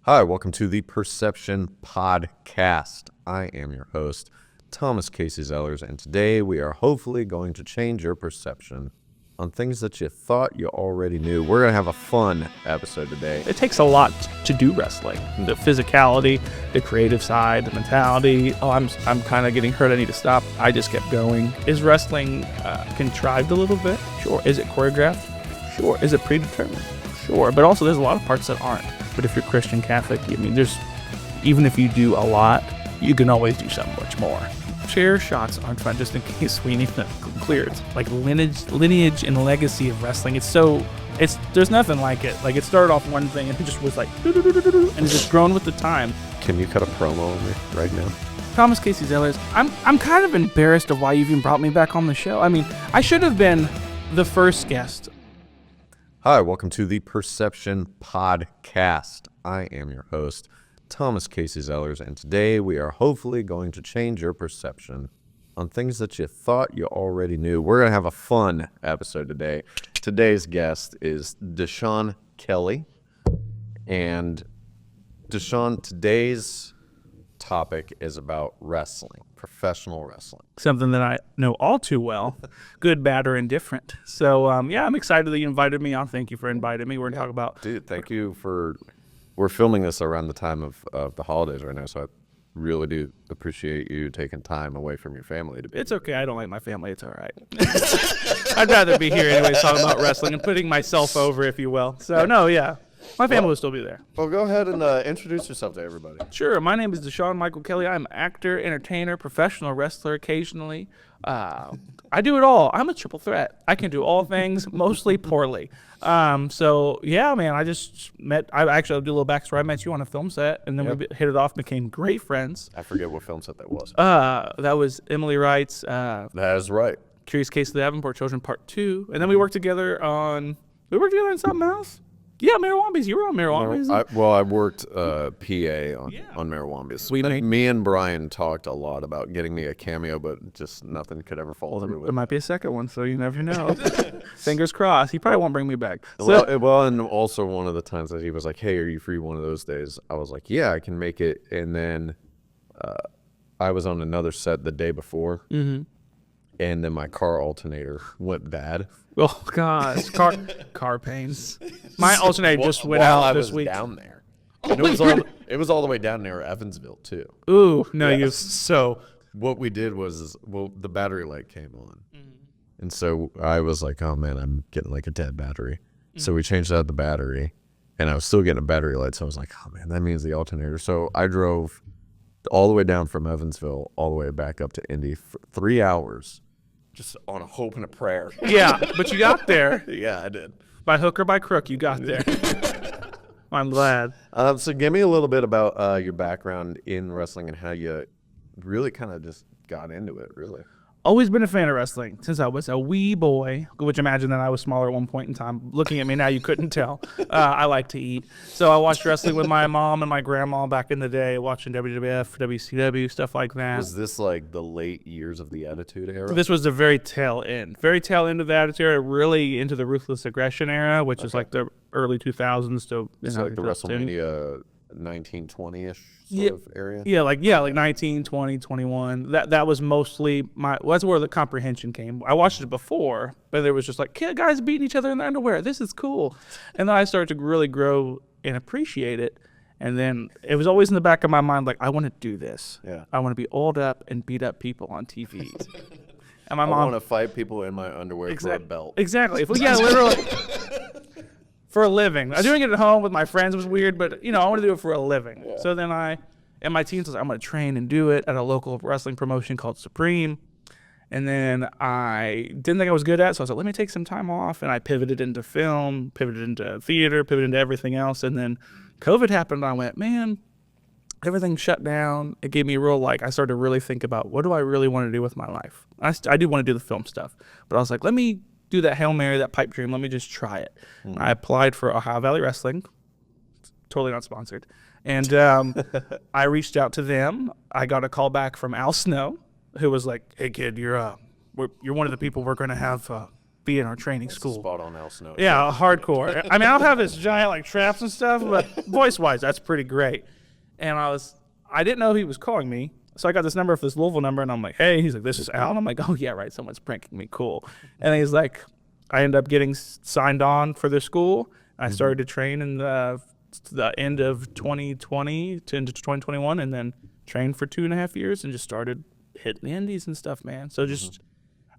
Hi, welcome to the Perception Podcast. I am your host, Thomas Casey Zellers, and today we are hopefully going to change your perception on things that you thought you already knew. We're going to have a fun episode today. It takes a lot to do wrestling. The physicality, the creative side, the mentality. Oh, I'm kind of getting hurt. I need to stop. I just kept going. Is wrestling contrived a little bit? Sure. Is it choreographed? Sure. Is it predetermined? Sure. But also there's a lot of parts that aren't. But if you're Christian Catholic, I mean, even if you do a lot, you can always do so much more. Chair shots aren't fun, just in case we need to clear it. Like lineage and legacy of wrestling. There's nothing like it. Like it started off one thing and it just was like, and it's just grown with the time. Can you cut a promo on me right now? Thomas Casey Zellers, I'm kind of embarrassed of why you even brought me back on the show. I mean, I should have been the first guest. Hi, welcome to the Perception Podcast. I am your host, Thomas Casey Zellers, and today we are hopefully going to change your perception on things that you thought you already knew. We're going to have a fun episode today. Today's guest is Dashawn Kelley, and Dashawn, today's topic is about wrestling, professional wrestling. Something that I know all too well, good, bad, or indifferent. So, I'm excited that you invited me on. Thank you for inviting me. We're going to talk about... Dude, thank you for... We're filming this around the time of the holidays right now, so I really do appreciate you taking time away from your family to be. It's okay. I don't like my family. It's all right. I'd rather be here anyways talking about wrestling and putting myself over, if you will. So, no, yeah. My family will still be there. Well, go ahead and introduce yourself to everybody. Sure. My name is Dashawn Michael Kelley. I'm an actor, entertainer, professional wrestler occasionally. I do it all. I'm a triple threat. I can do all things, mostly poorly. So, yeah, man, I actually do a little backstory. I met you on a film set, and then we hit it off, became great friends. I forget what film set that was. That was Emily Wright's That is right. Curious Case of the Davenport Children Part 2. And then we worked together on something else? Yeah, Marawambies. You were on Marawambies. I worked PA on Marawambies. Me and Brian talked a lot about getting me a cameo, but just nothing could ever fall through. There might be a second one, so you never know. Fingers crossed. He probably won't bring me back. Well, and also one of the times that he was like, hey, are you free one of those days? I was like, yeah, I can make it. And then I was on another set the day before. Mm-hmm. And then my car alternator went bad. Oh gosh, car pains. My alternator just went out this week. Down there. And it was all the way down near Evansville too. Ooh, no, yes. So what we did was the battery light came on, and so I was like, oh man, I'm getting like a dead battery. So we changed out the battery, and I was still getting a battery light. So I was like, oh man, that means the alternator. So I drove all the way down from Evansville all the way back up to Indy for 3 hours. Just on a hope and a prayer. Yeah, but you got there. Yeah, I did. By hook or by crook, you got there. I'm glad. So give me a little bit about your background in wrestling and how you really kind of just got into it, really. Always been a fan of wrestling since I was a wee boy, which imagine that I was smaller at one point in time. Looking at me now, you couldn't tell. I like to eat. So I watched wrestling with my mom and my grandma back in the day, watching WWF, WCW, stuff like that. Was this like the late years of the Attitude Era? This was the very tail end of the Attitude Era, really into the Ruthless Aggression era, which is like the early 2000s to... It's like the WrestleMania 1920-ish of area? Yeah, like 19, 20, 21. That was mostly that's where the comprehension came. I watched it before, but there was just like, guys beating each other in their underwear. This is cool. And then I started to really grow and appreciate it. And then it was always in the back of my mind, like, I want to do this. Yeah. I want to be oiled up and beat up people on TV. And my mom... I want to fight people in my underwear for a belt. Exactly. Literally... For a living. Doing it at home with my friends was weird, but, I want to do it for a living. Yeah. So then in my teens, I was like, I'm going to train and do it at a local wrestling promotion called Supreme. And then I didn't think I was good at it, so I was like, let me take some time off. And I pivoted into film, pivoted into theater, pivoted into everything else. And then COVID happened, and I went, man, everything shut down. It gave me I started to really think about, what do I really want to do with my life? I do want to do the film stuff. But I was like, let me do that Hail Mary, that pipe dream. Let me just try it. I applied for Ohio Valley Wrestling. Totally not sponsored. And I reached out to them. I got a call back from Al Snow, who was like, hey, kid, you're one of the people we're going to have be in our training school. Spot on Al Snow. Yeah, hardcore. I mean, I don't have this giant like traps and stuff, but voice-wise, that's pretty great. And I didn't know he was calling me, so I got this number for this Louisville number, and I'm like, hey, he's like, this is Al, and I'm like, oh yeah, right, someone's pranking me, cool. And he's like, I ended up getting signed on for their school. I started to train in the end of 2020 to into 2021, and then trained for 2.5 years, and just started hitting the indies and stuff, man. So just.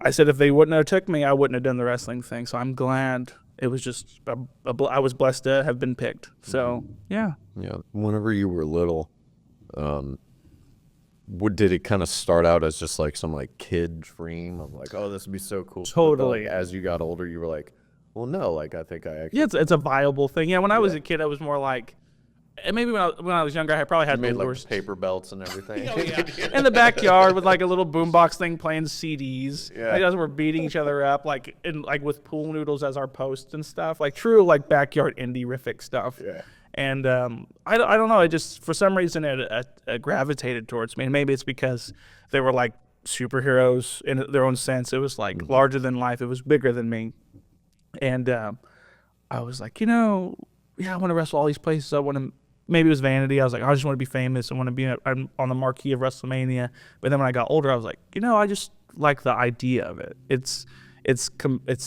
I said if they wouldn't have took me, I wouldn't have done the wrestling thing. So I'm glad it was just I was blessed to have been picked. So yeah. Yeah. Whenever you were little, did it kind of start out as just like some like kid dream of like, oh, this would be so cool? Totally. But, like, as you got older, you were like, well, no, like I think I actually. Yeah, it's a viable thing. Yeah, when I was a kid, I was more like. And maybe when I was younger, I probably had made the like paper belts and everything. In the backyard with like a little boombox thing playing CDs. Yeah. You guys were beating each other up like with pool noodles as our posts and stuff. Like true like backyard indie-rific stuff. Yeah. And I don't know. It just for some reason it gravitated towards me. And maybe it's because they were like superheroes in their own sense. It was like larger than life. It was bigger than me. And I was like, I want to wrestle all these places. I want to. Maybe it was vanity. I was like, I just want to be famous. I want to be on the marquee of WrestleMania. But then when I got older, I was like, I just like the idea of it. It's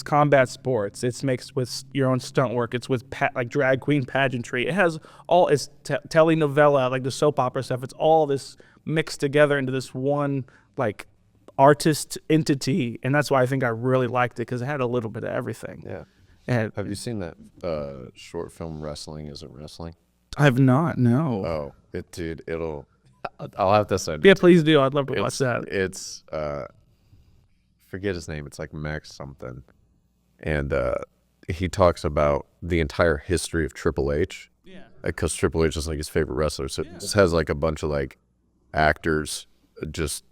combat sports. It's mixed with your own stunt work. It's with like drag queen pageantry. It has all it's telenovela, like the soap opera stuff. It's all this mixed together into this one like artist entity, and that's why I think I really liked it because it had a little bit of everything. Yeah. And have you seen that short film Wrestling Isn't Wrestling? I've not, no. Oh, I'll have to send it. Yeah, please do. I'd love to watch that. It's, forget his name. It's like Max something. And he talks about the entire history of Triple H. Yeah. Because Triple H is like his favorite wrestler. So it just has like a bunch of like actors just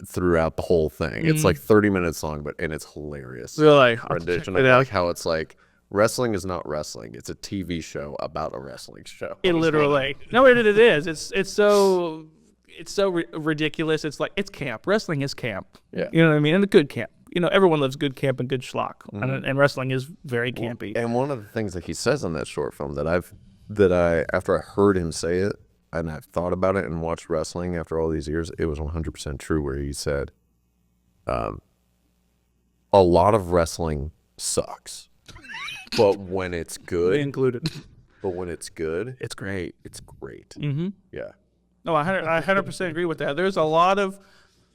throughout the whole thing. It's like 30 minutes long, and it's hilarious. Really? Rendition of like how it's like, wrestling is not wrestling. It's a TV show about a wrestling show. It literally. No, it is. It's so ridiculous. It's like it's camp. Wrestling is camp. Yeah. You know what I mean? And a good camp. Everyone loves good camp and good schlock. And wrestling is very campy. And one of the things that he says in that short film that I after I heard him say it and I've thought about it and watched wrestling after all these years, it was 100% true where he said, a lot of wrestling sucks. But when it's good, Me included. But when it's good, it's great. It's great. Mm-hmm. Yeah. No, I 100% agree with that. There's a lot of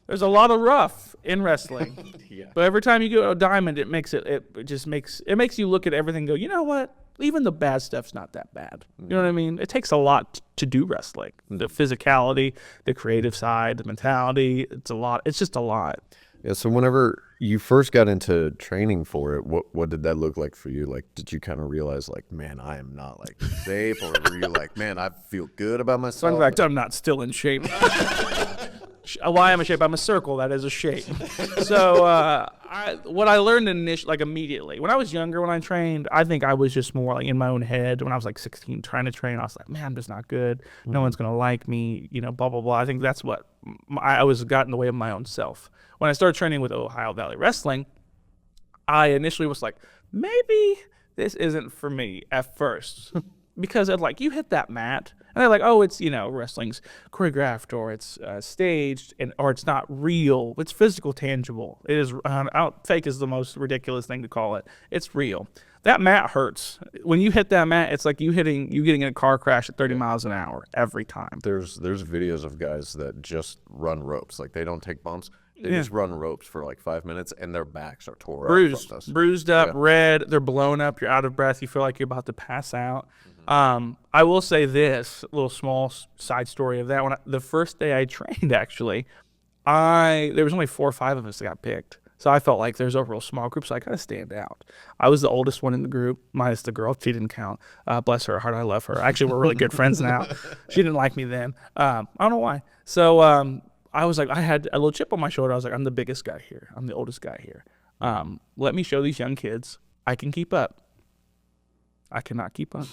rough in wrestling. Yeah. But every time you go to a diamond, it makes you look at everything and go, you know what? Even the bad stuff's not that bad. You know what I mean? It takes a lot to do wrestling. The physicality, the creative side, the mentality. It's a lot. It's just a lot. Yeah, so whenever you first got into training for it, what did that look like for you? Like, did you kind of realize, like, man, I am not, like, safe? Or were you like, man, I feel good about myself? In fact, I'm not still in shape. Why am I in shape? I'm a circle. That is a shape. So what I learned immediately, when I was younger, when I trained, I think I was just more, like, in my own head. When I was, like, 16 trying to train, I was like, man, I'm just not good. No one's going to like me, blah, blah, blah. I think that's what I got in the way of my own self. When I started training with Ohio Valley Wrestling, I initially was like, maybe this isn't for me at first. Because like, you hit that mat, and they're like, oh, it's, wrestling's choreographed, or it's staged, or it's not real. It's physical, tangible. It is, fake is the most ridiculous thing to call it. It's real. That mat hurts. When you hit that mat, it's like you getting in a car crash at 30 miles an hour every time. There's videos of guys that just run ropes. Like, they don't take bumps. They just run ropes for like 5 minutes, and their backs are tore up. Bruised up, red. They're blown up. You're out of breath. You feel like you're about to pass out. I will say this little small side story of that. The first day I trained, actually, there was only 4 or 5 of us that got picked. So I felt like there's a real small group, so I got to stand out. I was the oldest one in the group, minus the girl. She didn't count. Bless her heart, I love her. Actually, we're really good friends now. She didn't like me then. I don't know why. So I was like, I had a little chip on my shoulder. I was like, I'm the biggest guy here. I'm the oldest guy here. Let me show these young kids I can keep up. I cannot keep up.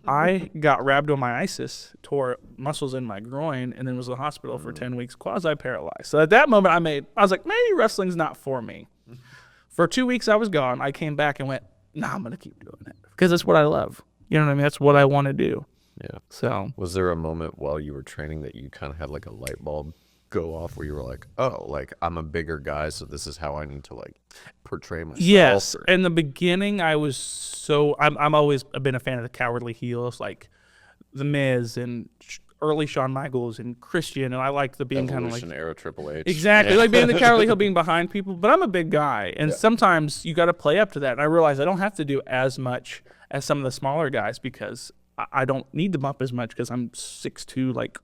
I got rhabdomyolysis, tore muscles in my groin, and then was in the hospital for 10 weeks, quasi-paralyzed. So at that moment, I was like, maybe wrestling's not for me. For 2 weeks I was gone. I came back and went, nah, I'm going to keep doing it because it's what I love. You know what I mean? That's what I want to do. Yeah. So Was there a moment while you were training that you kind of had like a light bulb go off where you were like, oh, like I'm a bigger guy, so this is how I need to like portray myself? yes. Or... In the beginning, I'm always been a fan of the cowardly heels, like The Miz and early Shawn Michaels and Christian, and I like the being kind of like era Triple H. exactly like being the cowardly heel, being behind people. But I'm a big guy, and sometimes you got to play up to that. And I realize I don't have to do as much as some of the smaller guys because I don't need to bump as much because I'm 6'2", like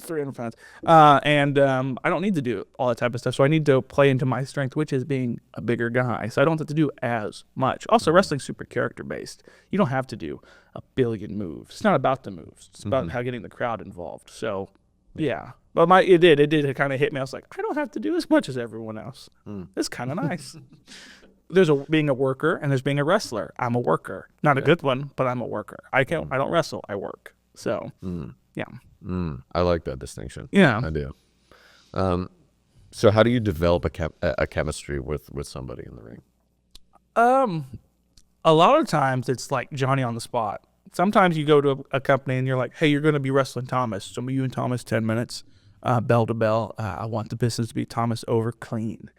300 pounds, and I don't need to do all that type of stuff. So I need to play into my strength, which is being a bigger guy. So I don't have to do as much. Also, wrestling's super character based. You don't have to do a billion moves. It's not about the moves. It's about how getting the crowd involved. So yeah, but it did kind of hit me. I was like, I don't have to do as much as everyone else. It's kind of nice. There's being a worker and there's being a wrestler. I'm a worker, not a good one, but I'm a worker. I don't wrestle. I work. So yeah. I like that distinction. Yeah. I do. So how do you develop a chemistry with somebody in the ring? A lot of times it's like Johnny on the spot. Sometimes you go to a company and you're like, hey, you're going to be wrestling Thomas. So you and Thomas, 10 minutes, bell to bell. I want the business to be Thomas over clean.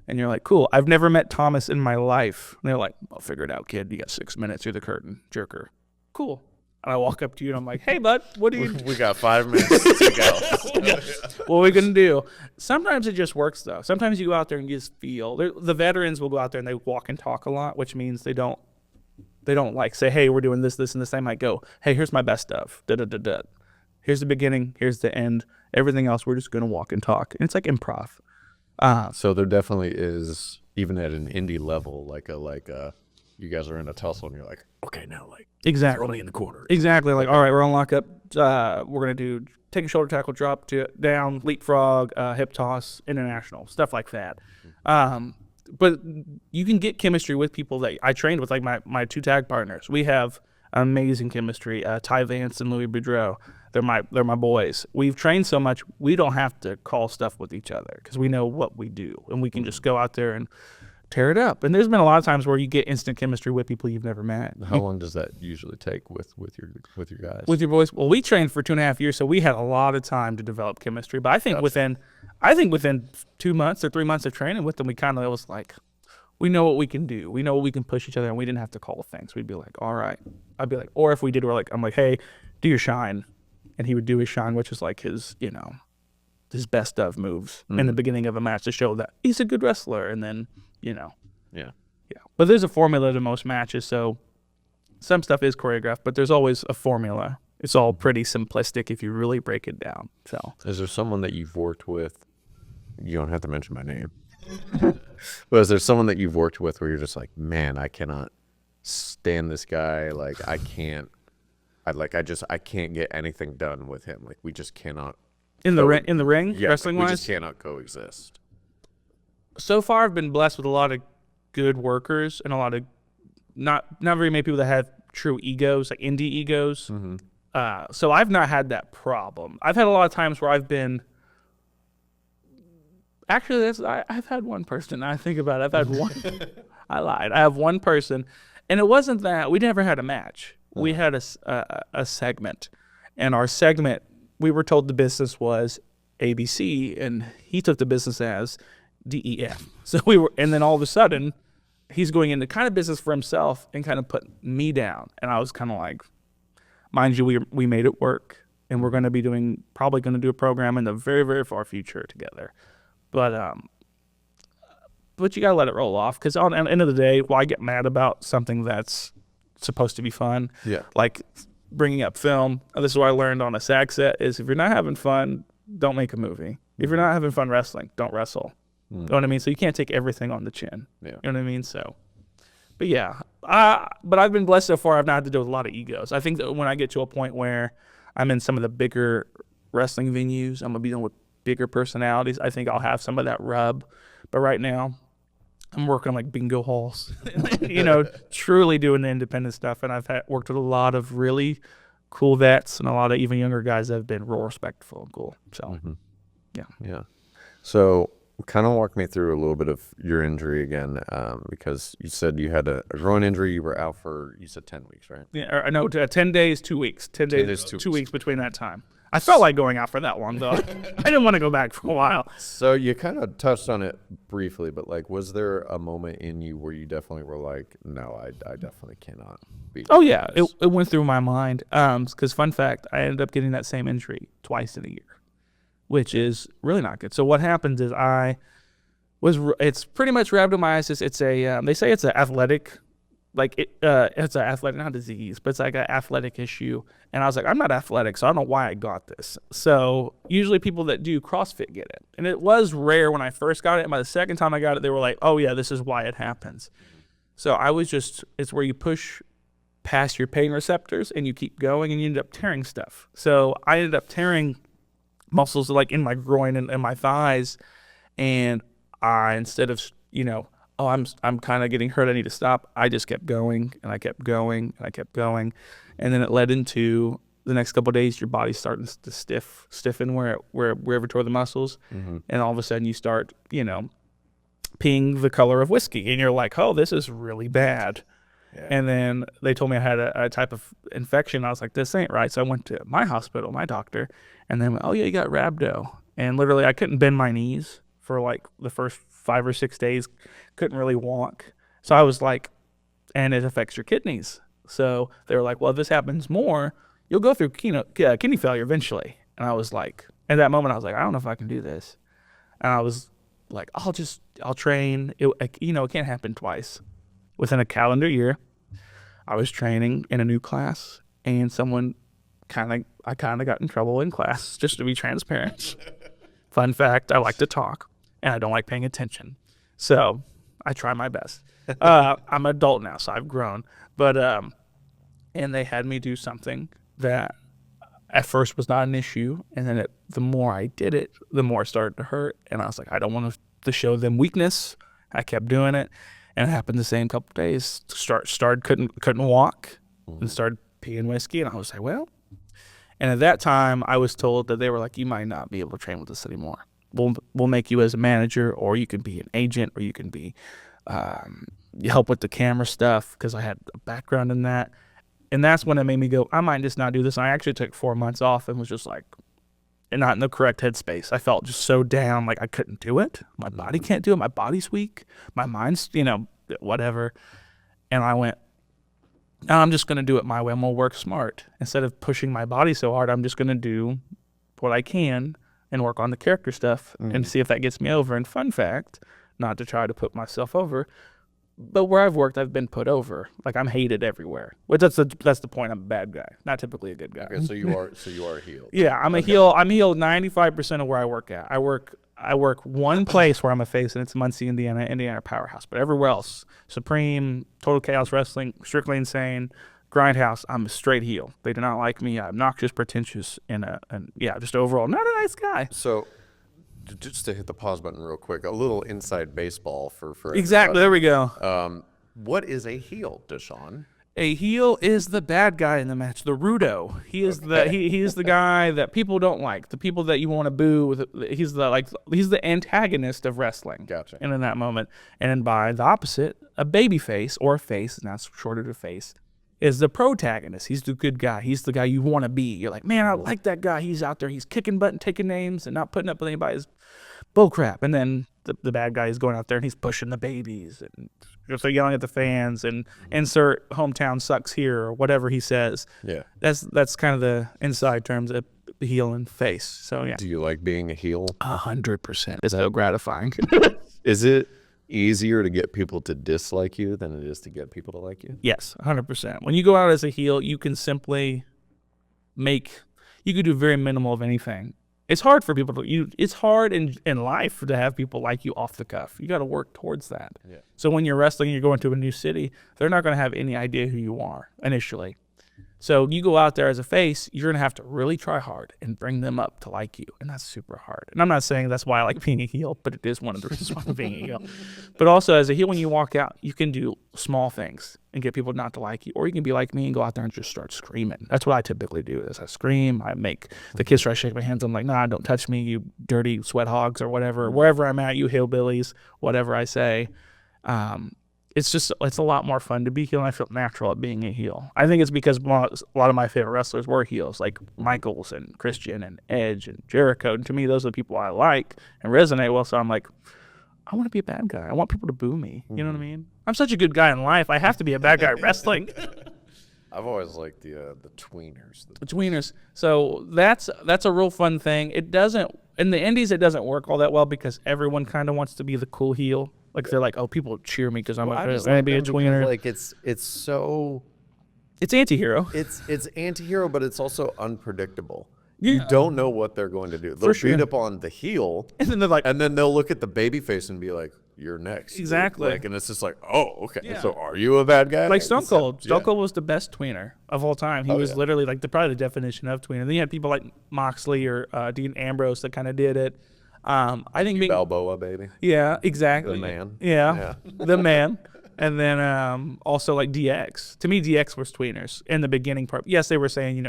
And you're like, cool. I've never met Thomas in my life. And they're like, I'll figure it out, kid. You got 6 minutes through the curtain, jerker. Cool. And I walk up to you and I'm like, hey, bud, what do you... We got 5 minutes to go. What are we going to do? Sometimes it just works, though. Sometimes you go out there and you just feel. The veterans will go out there and they walk and talk a lot, which means they don't like say, hey, we're doing this, this, and this. They might go, hey, here's my best stuff. Da-da-da-da. Here's the beginning. Here's the end. Everything else, we're just going to walk and talk. And it's like improv. So there definitely is, even at an indie level, like you guys are in a tussle and you're like, okay, now like exactly throw me in the corner. Exactly. Like, all right, we're on lockup. We're gonna do take a shoulder tackle, drop to down, leapfrog, hip toss, international stuff like that. But you can get chemistry with people that I trained with, like my 2 tag partners. We have amazing chemistry. Ty Vance and Louis Boudreau. They're my boys. We've trained so much we don't have to call stuff with each other because we know what we do and we can just go out there and tear it up. And there's been a lot of times where you get instant chemistry with people you've never met. How long does that usually take with your guys? With your boys? Well, we trained for 2.5 years, so we had a lot of time to develop chemistry. But I think within 2 months or 3 months of training with them, we kind of was like, we know what we can do. We know what we can push each other, and we didn't have to call things. We'd be like, all right. I'd be like, or if we did, I'm like, hey, do your shine. And he would do his shine, which is like his his best of moves in the beginning of a match to show that he's a good wrestler. And then, Yeah. But there's a formula to most matches, so some stuff is choreographed, but there's always a formula. It's all pretty simplistic if you really break it down. So, is there someone that you've worked with? You don't have to mention my name. But is there someone that you've worked with where you're just like, man, I cannot stand this guy. Like, I can't get anything done with him. Like, we just cannot. In the ring, yeah, wrestling we wise, just cannot coexist. So far, I've been blessed with a lot of good workers and a lot of not very many people that have true egos, like indie egos. So I've not had that problem. I've had a lot of times where I've been. Actually, I've had one person. I think about it. I've had one. I lied. I have one person, and it wasn't that we never had a match. We had a segment, and our segment, we were told the business was ABC, and he took the business as DEF. So and then all of a sudden, he's going into kind of business for himself and kind of put me down. And I was kind of like, mind you, we made it work, and we're going to be probably going to do a program in the very, very far future together. But you got to let it roll off, because on the end of the day, why get mad about something that's supposed to be fun? Yeah. Like bringing up film. This is what I learned on a SAG set is if you're not having fun, don't make a movie. If you're not having fun wrestling, don't wrestle. You know what I mean? So you can't take everything on the chin. Yeah. You know what I mean? So, but yeah, but I've been blessed so far. I've not had to deal with a lot of egos. I think that when I get to a point where I'm in some of the bigger wrestling venues, I'm going to be dealing with bigger personalities. I think I'll have some of that rub. But right now, I'm working on like bingo halls, truly doing the independent stuff. And I've worked with a lot of really cool vets and a lot of even younger guys that have been real respectful and cool. So, yeah. So kind of walk me through a little bit of your injury again, because you said you had a groin injury. You were out for, you said 10 weeks, right? Yeah, no, 10 days, 2 weeks. 10 days, 2 2 weeks between that time. I felt like going out for that long, though. I didn't want to go back for a while. So you kind of touched on it briefly, but like, was there a moment in you where you definitely were like, no, I definitely cannot be? Oh, yeah. It went through my mind. Because fun fact, I ended up getting that same injury twice in a year, which is really not good. So what happens is it's pretty much rhabdomyolysis. It's they say it's an athletic, it's an athletic, not disease, but it's like an athletic issue. And I was like, I'm not athletic, so I don't know why I got this. So usually people that do CrossFit get it. And it was rare when I first got it. And by the second time I got it, they were like, oh yeah, this is why it happens. So it's where you push past your pain receptors and you keep going and you end up tearing stuff. So I ended up tearing muscles like in my groin and my thighs. And instead of, I'm kind of getting hurt, I need to stop, I just kept going and I kept going and I kept going. And then it led into the next couple of days, your body's starting to stiffen wherever toward the muscles. Mm-hmm. And all of a sudden you start, peeing the color of whiskey. And you're like, oh, this is really bad. Yeah. And then they told me I had a type of infection. I was like, this ain't right. So I went to my hospital, my doctor, and then, oh yeah, you got rhabdo. And literally I couldn't bend my knees for like the first 5 or 6 days, couldn't really walk. So I was like, and it affects your kidneys. So they were like, well, if this happens more, you'll go through kidney failure eventually. And I was like, at that moment, I was like, I don't know if I can do this. And I was like, I'll train. It can't happen twice. Within a calendar year, I was training in a new class, and I kind of got in trouble in class, just to be transparent. Fun fact, I like to talk, and I don't like paying attention. So I try my best. I'm an adult now, so I've grown. But and they had me do something that at first was not an issue, and then the more I did it, the more it started to hurt. And I was like, I don't want to show them weakness. I kept doing it, and it happened the same couple days. Started couldn't walk, and started peeing whiskey, and I was like, well. And at that time, I was told that they were like, you might not be able to train with us anymore. We'll make you as a manager, or you can be an agent, or you can be help with the camera stuff, because I had a background in that. And that's when it made me go, I might just not do this. And I actually took 4 months off and was just like, not in the correct headspace. I felt just so down, like I couldn't do it. My body can't do it. My body's weak. My mind's, whatever. And I went, no, I'm just going to do it my way. I'm going to work smart. Instead of pushing my body so hard, I'm just going to do what I can and work on the character stuff and see if that gets me over. And fun fact, not to try to put myself over, but where I've worked, I've been put over. Like, I'm hated everywhere. Which that's the point. I'm a bad guy, not typically a good guy. Okay, so you are healed. Yeah, I'm a heel. I'm healed 95% of where I work at. I work one place where I'm a face, and it's Muncie, Indiana Powerhouse. But everywhere else, Supreme, Total Chaos Wrestling, Strictly Insane, Grindhouse, I'm a straight heel. They do not like me. I'm obnoxious, pretentious, and just overall not a nice guy. So, just to hit the pause button real quick, a little inside baseball for exactly. There we go. What is a heel, Dashawn? A heel is the bad guy in the match, the rudo. He is he's the guy that people don't like, the people that you want to boo. He's the antagonist of wrestling. Gotcha. And in that moment, and then by the opposite, a baby face or a face, and that's shorter to face, is the protagonist. He's the good guy. He's the guy you want to be. You're like, man, I like that guy. He's out there. He's kicking butt and taking names and not putting up with anybody's bullcrap. And then the bad guy is going out there and he's pushing the babies and so yelling at the fans and insert hometown sucks here or whatever he says. Yeah. That's kind of the inside terms of heel and face. So yeah. Do you like being a heel? 100%. It's so gratifying. Is it easier to get people to dislike you than it is to get people to like you? Yes, 100%. When you go out as a heel, you can simply you could do very minimal of anything. It's hard for people it's hard in life to have people like you off the cuff. You got to work towards that. Yeah. So when you're wrestling and you're going to a new city, they're not going to have any idea who you are initially. So you go out there as a face, you're going to have to really try hard and bring them up to like you. And that's super hard. And I'm not saying that's why I like being a heel, but it is one of the reasons why I'm being a heel. But also as a heel, when you walk out, you can do small things and get people not to like you. Or you can be like me and go out there and just start screaming. That's what I typically do is I scream. I make the kids try to shake my hands. I'm like, nah, don't touch me, you dirty sweat hogs or whatever. Wherever I'm at, you hillbillies, whatever I say. It's a lot more fun to be heel, and I feel natural at being a heel. I think it's because a lot of my favorite wrestlers were heels, like Michaels and Christian and Edge and Jericho. And to me, those are the people I like and resonate well. So I'm like, I want to be a bad guy. I want people to boo me. You know what I mean? I'm such a good guy in life. I have to be a bad guy at wrestling. I've always liked the tweeners. The tweeners. So that's a real fun thing. It doesn't in the indies. It doesn't work all that well because everyone kind of wants to be the cool heel. Like they're like, oh, people cheer me because I'm gonna be a tweener. Like it's so. It's anti-hero. It's anti-hero, but it's also unpredictable. Yeah. You don't know what they're going to do. They'll beat up on the heel, and then they're like, and then they'll look at the baby face and be like, "You're next." Exactly. Like, and it's just like, oh, okay. Yeah. So are you a bad guy? Like Stone Cold. Stone Cold was the best tweener of all time. He was literally like probably the definition of tweener. Then you had people like Moxley or Dean Ambrose that kind of did it. I think Balboa, baby. Yeah, exactly. The man. Yeah. The man. And then also like DX. To me, DX was tweeners in the beginning part. Yes, they were saying,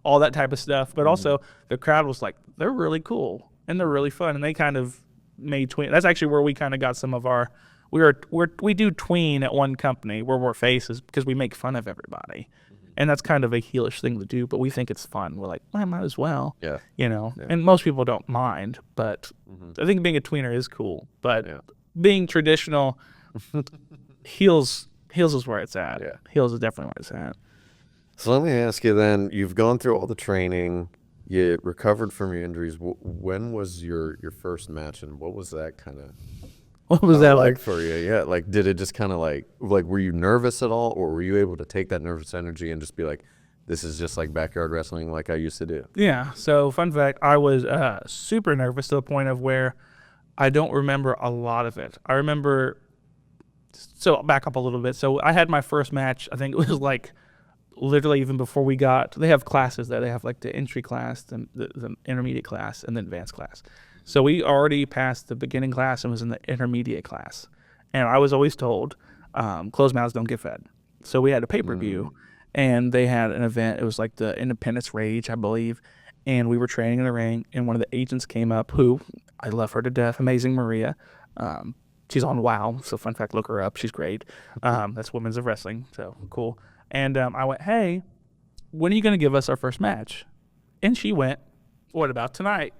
all that type of stuff, but also the crowd was like, they're really cool and they're really fun, and they kind of made tween. That's actually where we kind of got some of our. We do tween at one company where we're faces because we make fun of everybody. And that's kind of a heelish thing to do, but we think it's fun. We're like, well, I might as well. Yeah. And most people don't mind, but I think being a tweener is cool. But being traditional, heels is where it's at. Yeah. Heels is definitely where it's at. So let me ask you then, you've gone through all the training, you recovered from your injuries. When was your first match, and what was that kind of... What was that like for you? Yeah, like did it just kind of like were you nervous at all, or were you able to take that nervous energy and just be like, this is just like backyard wrestling like I used to do? Yeah. So fun fact, I was super nervous to the point of where I don't remember a lot of it. I remember. So I'll back up a little bit. So I had my first match. I think it was like literally even before we got. They have classes there. They have like the entry class, the intermediate class, and the advanced class. So we already passed the beginning class and was in the intermediate class. And I was always told, closed mouths don't get fed. So we had a pay-per-view, and they had an event. It was like the Independence Rage, I believe. And we were training in the ring, and one of the agents came up, who, I love her to death, Amazing Maria. She's on WoW, so fun fact, look her up. She's great. That's Women's of Wrestling, so cool. And I went, hey, when are you going to give us our first match? And she went, what about tonight?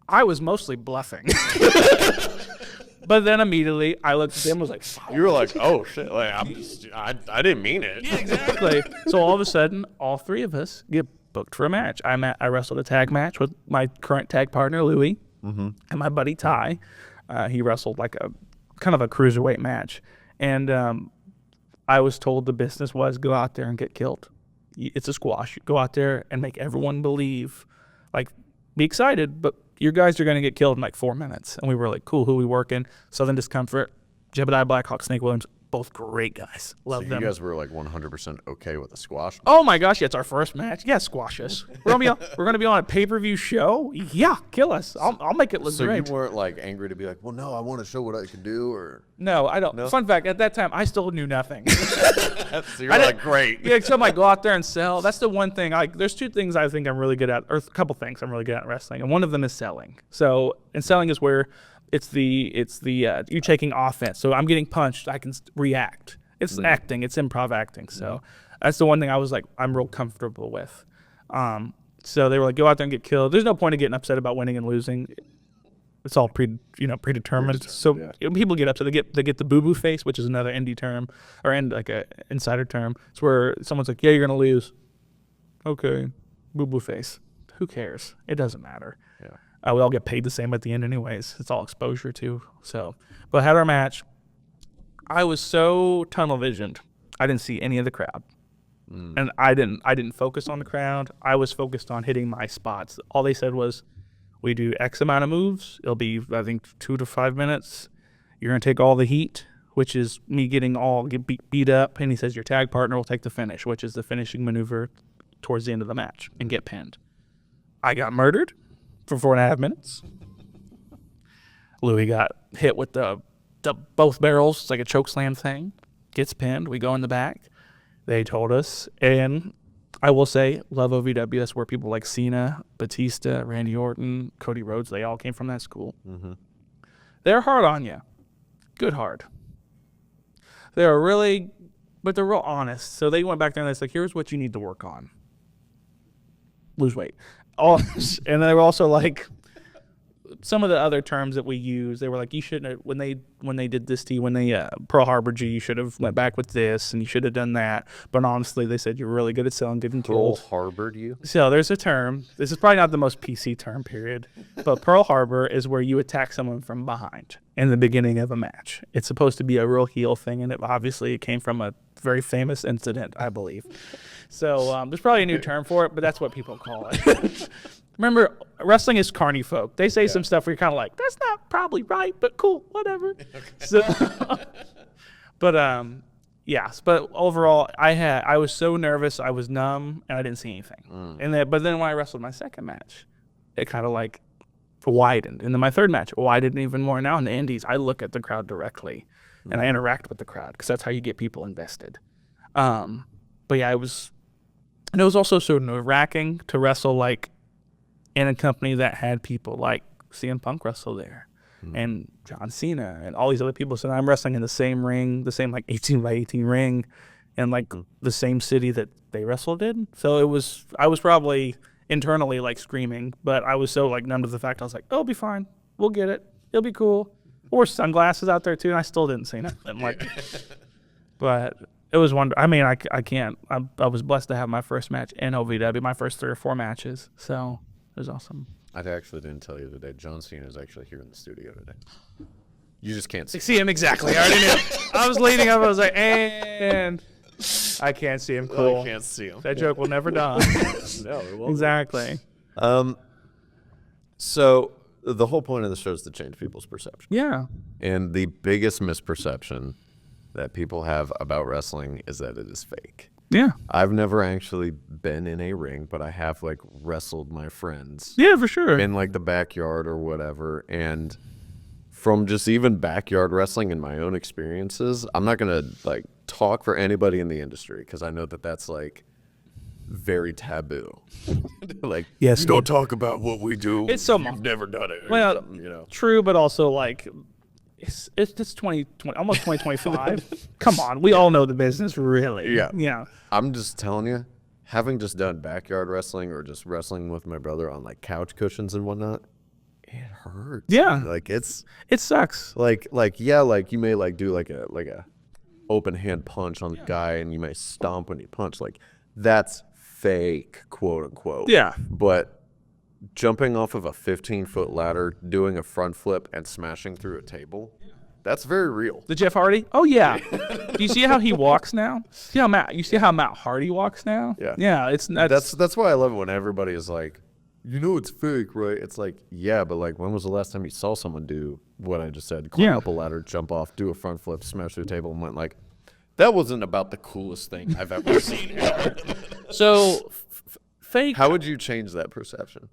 I was mostly bluffing. But then immediately I looked at them and was like, you were like, oh shit, like I didn't mean it. Yeah, exactly. So all of a sudden, all three of us get booked for a match. I wrestled a tag match with my current tag partner, Louie, and my buddy Ty. He wrestled like a kind of a cruiserweight match. And I was told the business was go out there and get killed. It's a squash. Go out there and make everyone believe, like, be excited, but your guys are going to get killed in like 4 minutes. And we were like, cool, who we working? Southern Discomfort, Jebediah Blackhawk, Snake Williams, both great guys. Love them. You guys were like 100% okay with the squash? Oh my gosh, yeah, it's our first match. Yeah, squash us. We're gonna be on a pay-per-view show. Yeah, kill us. I'll make it look great. So you weren't like angry to be like, well, no, I want to show what I can do, or no, I don't. No? Fun fact: at that time, I still knew nothing. So you're like, great. Yeah, so I'm like, go out there and sell. That's the one thing. There's two things I think I'm really good at, or a couple things I'm really good at in wrestling, and one of them is selling. So, and selling is where it's the you're taking offense. So I'm getting punched, I can react. It's acting. It's improv acting. So that's the one thing I was like, I'm real comfortable with. So they were like, go out there and get killed. There's no point in getting upset about winning and losing. It's all predetermined. So people get upset. They get the boo-boo face, which is another indie term, or like a insider term. It's where someone's like, yeah, you're going to lose. Okay, boo-boo face. Who cares? It doesn't matter. Yeah. We all get paid the same at the end anyways. It's all exposure too. So, but had our match. I was so tunnel visioned, I didn't see any of the crowd, and I didn't focus on the crowd. I was focused on hitting my spots. All they said was, "We do X amount of moves. It'll be, I think, 2 to 5 minutes. You're gonna take all the heat. which is me getting beat up, and he says your tag partner will take the finish, which is the finishing maneuver towards the end of the match, and get pinned. I got murdered for 4.5 minutes. Louis got hit with the both barrels. It's like a choke slam thing. Gets pinned. We go in the back. They told us, and I will say, love OVW. That's where people like Cena, Batista, Randy Orton, Cody Rhodes, they all came from that school. Mm-hmm. They're hard on you. Good hard. They're really, but they're real honest. So they went back there and they're like, here's what you need to work on. Lose weight. And they were also like, some of the other terms that we use, they were like, you shouldn't have, when they did this to you, when they Pearl Harbored you, you should have went back with this, and you should have done that. But honestly, they said you're really good at selling, getting Pearl killed. Harbored you? So there's a term. This is probably not the most PC term, period. But Pearl Harbor is where you attack someone from behind in the beginning of a match. It's supposed to be a real heel thing, and it came from a very famous incident, I believe. So there's probably a new term for it, but that's what people call it. Remember, wrestling is carny folk. They say some stuff where you're kind of like, that's not probably right, but cool, whatever. Okay. So, but yes. But overall, I was so nervous, I was numb, and I didn't see anything. But then when I wrestled my second match, it kind of like widened. And then my third match widened even more. Now in the Indies, I look at the crowd directly, and I interact with the crowd because that's how you get people invested. But yeah, it was also so nerve-wracking to wrestle like in a company that had people like CM Punk wrestle there, and John Cena and all these other people. So I'm wrestling in the same ring, the same like 18 by 18 ring, and like the same city that they wrestled in. So I was probably internally like screaming, but I was so like numb to the fact I was like, oh, it'll be fine, we'll get it, it'll be cool. Or sunglasses out there too, and I still didn't say nothing. Like, but it was wonderful. I mean, I can't. I was blessed to have my first match in OVW, my first 3 or 4 matches. So. It was awesome. I actually didn't tell you today. John Cena is actually here in the studio today. You just can't see him exactly. I already knew. I was leading up. I was like, and I can't see him. Cool. I can't see him. That joke will never die. No, it won't. Exactly. So the whole point of the show is to change people's perception. Yeah. And the biggest misperception that people have about wrestling is that it is fake. Yeah. I've never actually been in a ring, but I have like wrestled my friends. Yeah, for sure. In like the backyard or whatever. And from just even backyard wrestling and my own experiences, I'm not going to like talk for anybody in the industry because I know that that's like very taboo. Like, yes, don't talk about what we do. It's so You've never done it. Well, true, but also like it's 2020, almost 2025. Come on, we all know the business, really. Yeah. I'm just telling you, having just done backyard wrestling or just wrestling with my brother on like couch cushions and whatnot, it hurts. Yeah, like it sucks. Like you may like do like a open hand punch on the guy, and you may stomp when you punch. Like that's fake, quote unquote. Yeah, but jumping off of a 15-foot ladder, doing a front flip, and smashing through a table, that's very real. The Jeff Hardy? Oh, yeah. Do you see how he walks now? You see how Matt Hardy walks now? Yeah. Yeah, that's why I love it when everybody is like, it's fake, right? It's like, yeah, but like, when was the last time you saw someone do what I just said? Climb up a ladder, jump off, do a front flip, smash through a table, and went like, that wasn't about the coolest thing I've ever seen. So, fake. How would you change that perception?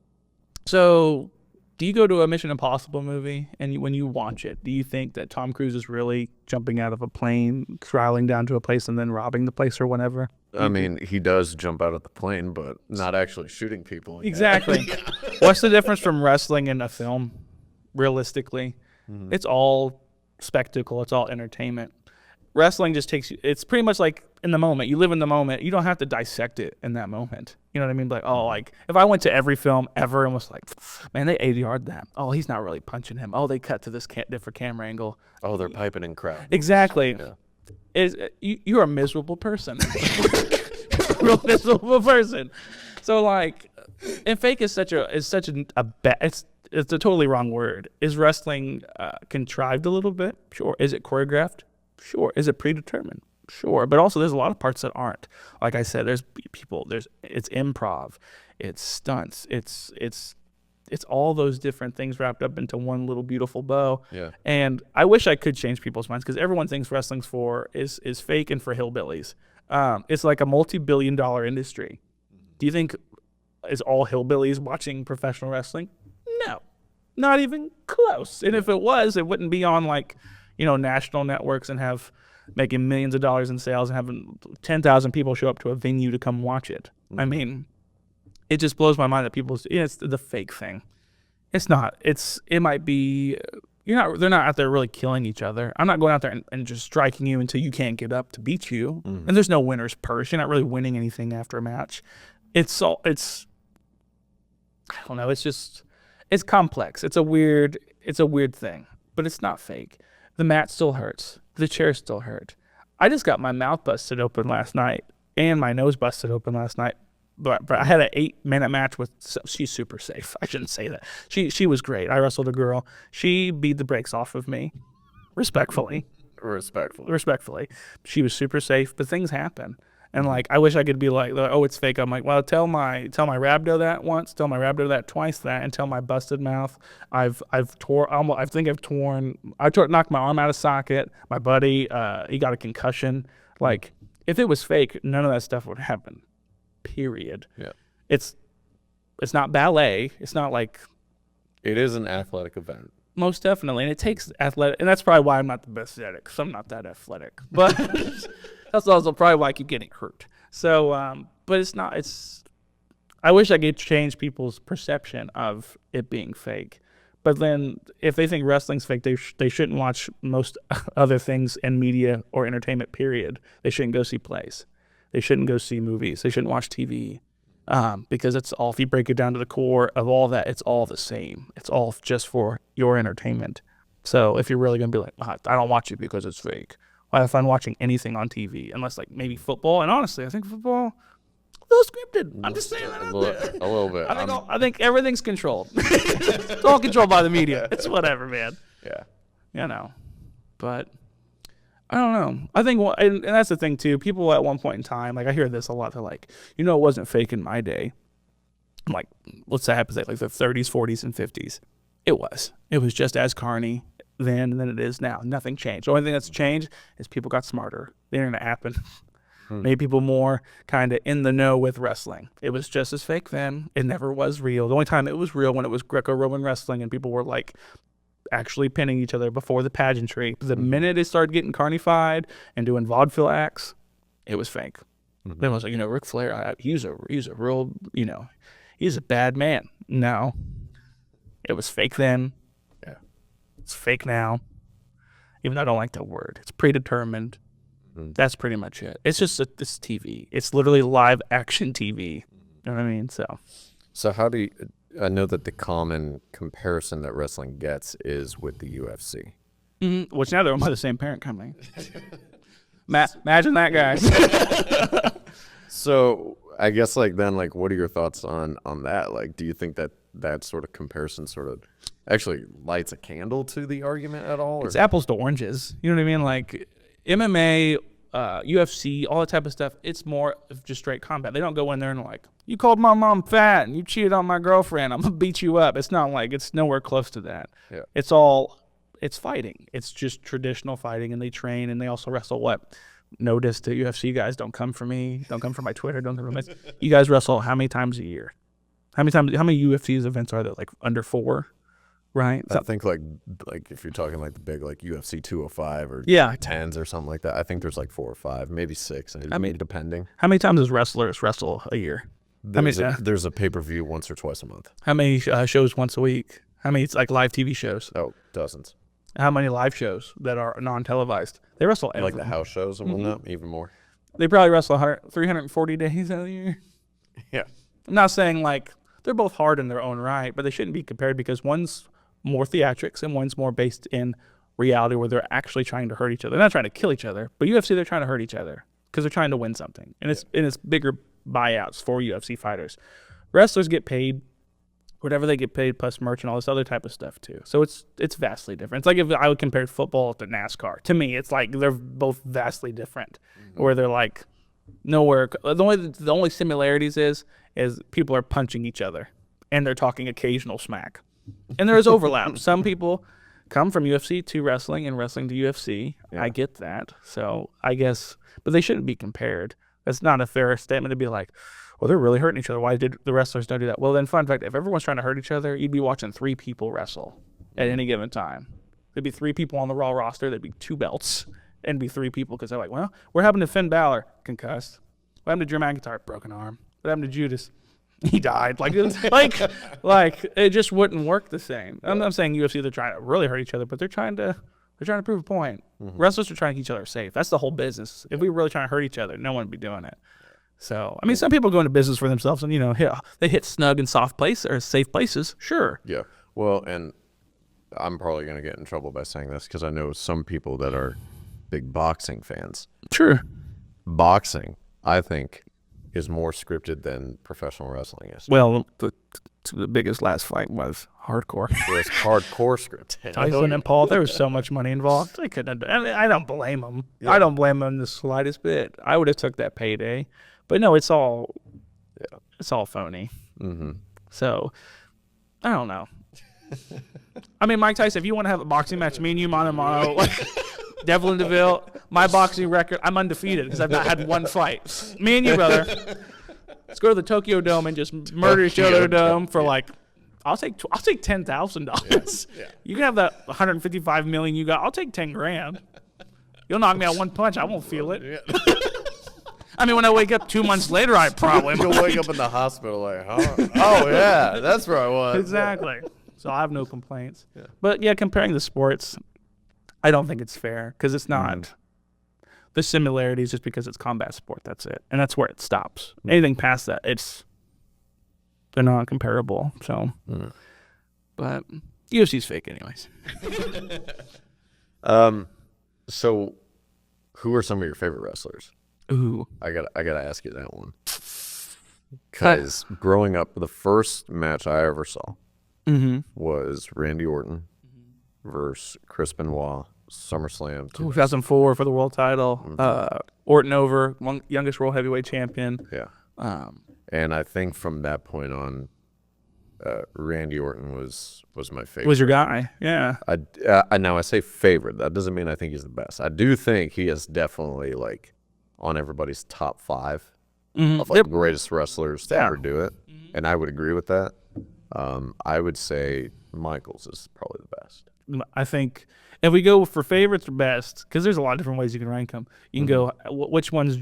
So, do you go to a Mission Impossible movie, and when you watch it, do you think that Tom Cruise is really jumping out of a plane, crawling down to a place, and then robbing the place or whatever? I mean, he does jump out of the plane, but not actually shooting people. Exactly. What's the difference from wrestling and a film, realistically? Mm-hmm. It's all spectacle. It's all entertainment. Wrestling just takes you, it's pretty much like in the moment. You live in the moment. You don't have to dissect it in that moment. You know what I mean? Like, oh, like if I went to every film ever and was like, man, they ADR'd that. Oh, he's not really punching him. Oh, they cut to this different camera angle. Oh, they're piping in crowd. Exactly. Yeah. You're a miserable person. Real miserable person. So like, and fake is such it's a totally wrong word. Is wrestling contrived a little bit? Sure. Is it choreographed? Sure. Is it predetermined? Sure. But also there's a lot of parts that aren't. Like I said, there's people, it's improv, it's stunts, it's it's all those different things wrapped up into one little beautiful bow. Yeah. And I wish I could change people's minds, because everyone thinks wrestling's is fake and for hillbillies. It's like a multi-billion-dollar industry. Do you think is all hillbillies watching professional wrestling? No, not even close. And if it was, it wouldn't be on like, national networks and making millions of dollars in sales and having 10,000 people show up to a venue to come watch it. I mean, it just blows my mind that it's the fake thing. It's not. It might be. They're not out there really killing each other. I'm not going out there and just striking you until you can't get up to beat you. And there's no winner's purse. You're not really winning anything after a match. I don't know. It's complex. It's a weird thing, but it's not fake. The mat still hurts. The chair still hurt. I just got my mouth busted open last night and my nose busted open last night. But I had an 8-minute match she's super safe. I shouldn't say that. She was great. I wrestled a girl. She beat the brakes off of me, respectfully. She was super safe, but things happen. And like, I wish I could be like, oh, it's fake. I'm like, well, tell my rhabdo that once, tell my rhabdo that twice, that, and tell my busted mouth. I knocked my arm out of socket. My buddy, he got a concussion. Like, if it was fake, none of that stuff would happen. Period. Yeah. It's not ballet. It's not like. It is an athletic event. Most definitely, and it takes athletic, and that's probably why I'm not the best at it, because I'm not that athletic. But that's also probably why I keep getting hurt. So, but it's not. I wish I could change people's perception of it being fake. But then, if they think wrestling's fake, they shouldn't watch most other things in media or entertainment. Period. They shouldn't go see plays. They shouldn't go see movies. They shouldn't watch TV. Because it's all, if you break it down to the core of all that, it's all the same. It's all just for your entertainment. So if you're really going to be like, I don't watch it because it's fake, why have fun watching anything on TV? Unless like maybe football. And honestly, I think football, a little scripted. I'm just saying that out there. A little bit. I think everything's controlled. It's all controlled by the media. It's whatever, man. Yeah. But I don't know. I think, and that's the thing too. People at one point in time, like I hear this a lot. They're like, it wasn't fake in my day. I'm like, let's say hypothetically, like the 30s, 40s, and 50s. It was. It was just as carny then than it is now. Nothing changed. The only thing that's changed is people got smarter. The internet happened. Made people more kind of in the know with wrestling. It was just as fake then. It never was real. The only time it was real when it was Greco-Roman wrestling and people were like actually pinning each other before the pageantry. The minute it started getting carnified and doing vaudeville acts, it was fake. Then I was like, Ric Flair, he's a real, he's a bad man. No, it was fake then. Yeah, it's fake now. Even though I don't like that word, it's predetermined. That's pretty much it. It's just this TV. It's literally live action TV. You know what I mean? So how do you? I know that the common comparison that wrestling gets is with the UFC. Which now they're owned by the same parent company. Imagine that, guys. So I guess what are your thoughts on that? Like, do you think that sort of comparison sort of actually lights a candle to the argument at all? Or? It's apples to oranges. You know what I mean? Like MMA, UFC, all that type of stuff, it's more of just straight combat. They don't go in there and like, you called my mom fat and you cheated on my girlfriend, I'm going to beat you up. It's not like, it's nowhere close to that. Yeah. It's fighting. It's just traditional fighting, and they train, and they also wrestle what? Notice to UFC guys, don't come for me. Don't come for my Twitter. Don't come for my... You guys wrestle how many times a year? How many UFC's events are there? Like under 4? Right? I think like if you're talking like the big like UFC 205 or 10s or something like that, I think there's like 4 or 5, maybe 6. Depending. How many times does wrestlers wrestle a year? There's a pay-per-view once or twice a month. How many shows once a week? How many like live TV shows? Oh, dozens. How many live shows that are non-televised? They wrestle like the house shows and whatnot, even more. They probably wrestle 340 days out of the year. Yeah. I'm not saying like they're both hard in their own right, but they shouldn't be compared because one's more theatrics and one's more based in reality where they're actually trying to hurt each other. They're not trying to kill each other, but UFC, they're trying to hurt each other because they're trying to win something. And it's bigger buyouts for UFC fighters. Wrestlers get paid whatever they get paid plus merch and all this other type of stuff too. So it's vastly different. It's like if I would compare football to NASCAR. To me, it's like they're both vastly different. Where they're like nowhere. The only similarities is people are punching each other and they're talking occasional smack. And there is overlap. Some people come from UFC to wrestling and wrestling to UFC. Yeah. I get that. So I guess, but they shouldn't be compared. That's not a fair statement to be like, well, they're really hurting each other. Why did the wrestlers don't do that? Well, then, fun fact, if everyone's trying to hurt each other, you'd be watching 3 people wrestle at any given time. There'd be 3 people on the Raw roster. There'd be 2 belts. And be 3 people because they're like, well, what happened to Finn Balor? Concussed. What happened to Drew McIntyre? Broken arm. What happened to Judas? He died. Like it just wouldn't work the same. I'm not saying UFC they're trying to really hurt each other, but they're trying to prove a point. Wrestlers are trying to keep each other safe. That's the whole business. If we were really trying to hurt each other, no one would be doing it. So I mean, some people go into business for themselves, and they hit snug and soft places or safe places. Sure. Yeah. Well, and I'm probably going to get in trouble by saying this because I know some people that are big boxing fans. Sure. Boxing, I think, is more scripted than professional wrestling is. Well, the biggest last fight was hardcore. It was hardcore scripted. Tyson and Paul, there was so much money involved. They couldn't have done. I mean, I don't blame them. Yeah. I don't blame them the slightest bit. I would have took that payday, but no, it's all phony. Mm-hmm. So I don't know. I mean, Mike Tyson, if you want to have a boxing match, me and you mano a mano, like Devlin Devile, my boxing record, I'm undefeated because I've not had one fight. Me and you, brother. Let's go to the Tokyo Dome and just murder each other dome for like, I'll take $10,000. Yeah. You can have that 155 million you got. I'll take 10 grand. You'll knock me out one punch. I won't feel it. Yeah. I mean, when I wake up 2 months later, I probably You'll wake up in the hospital like, oh yeah, that's where I was. Exactly. So I have no complaints. Yeah. But yeah, comparing the sports, I don't think it's fair because it's not. The similarities just because it's combat sport. That's it, and that's where it stops. Anything past that, they're not comparable. So, but UFC's fake, anyways. So, who are some of your favorite wrestlers? Ooh, I gotta ask you that one. Because growing up, the first match I ever saw was Randy Orton versus Chris Benoit, SummerSlam 2004 for the world title. Orton over, youngest world heavyweight champion. Yeah. And I think from that point on, Randy Orton was my favorite. Was your guy? Yeah. Now I say favorite. That doesn't mean I think he's the best. I do think he is definitely like on everybody's top 5 of like greatest wrestlers to ever do it, and I would agree with that. I would say Michaels is probably the best. I think if we go for favorites or best, because there's a lot of different ways you can rank them. You can go which ones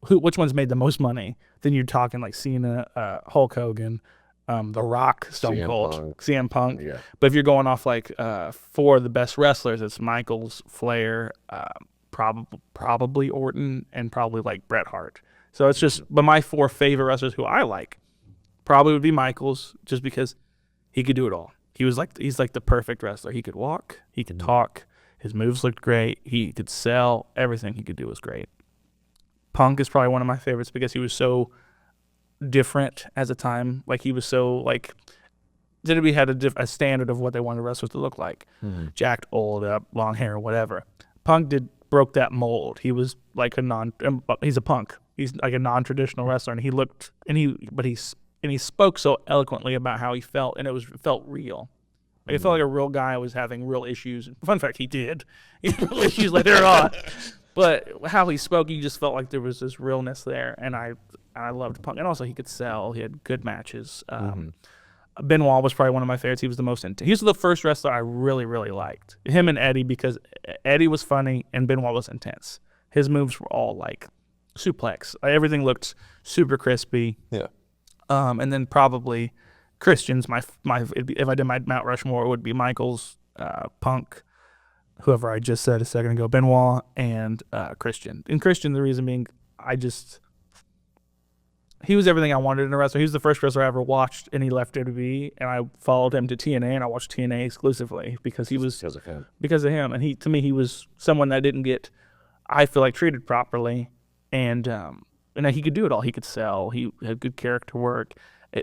which ones made the most money. Then you're talking like Cena, Hulk Hogan, The Rock, Stone Cold, CM Punk. Yeah. But if you're going off like for the best wrestlers, it's Michaels, Flair, probably Orton, and probably like Bret Hart. So it's just, but my 4 favorite wrestlers who I like probably would be Michaels, just because he could do it all. He's like the perfect wrestler. He could walk, he could talk, his moves looked great, he could sell, everything he could do was great. Punk is probably one of my favorites because he was so different as a time. Like he was so like, WWE had a standard of what they wanted wrestlers to look like, jacked, old, up, long hair, whatever. Punk broke that mold. He was like he's a punk. He's like a non-traditional wrestler, and he spoke so eloquently about how he felt, and it felt real. Like, it felt like a real guy was having real issues. Fun fact, he did. He had real issues later on. But how he spoke, you just felt like there was this realness there, and I loved Punk. And also, he could sell. He had good matches. Benoit was probably one of my favorites. He was the most intense. He was the first wrestler I really, really liked. Him and Eddie, because Eddie was funny and Benoit was intense. His moves were all like suplex. Everything looked super crispy. Yeah. And then probably Christian's my if I did my Mount Rushmore, it would be Michaels, Punk, whoever I just said a second ago, Benoit, and Christian. And Christian, the reason being, he was everything I wanted in a wrestler. He was the first wrestler I ever watched, and he left WWE, and I followed him to TNA, and I watched TNA exclusively because because of him. And to me, he was someone that didn't get, I feel like, treated properly, and he could do it all. He could sell. He had good character work.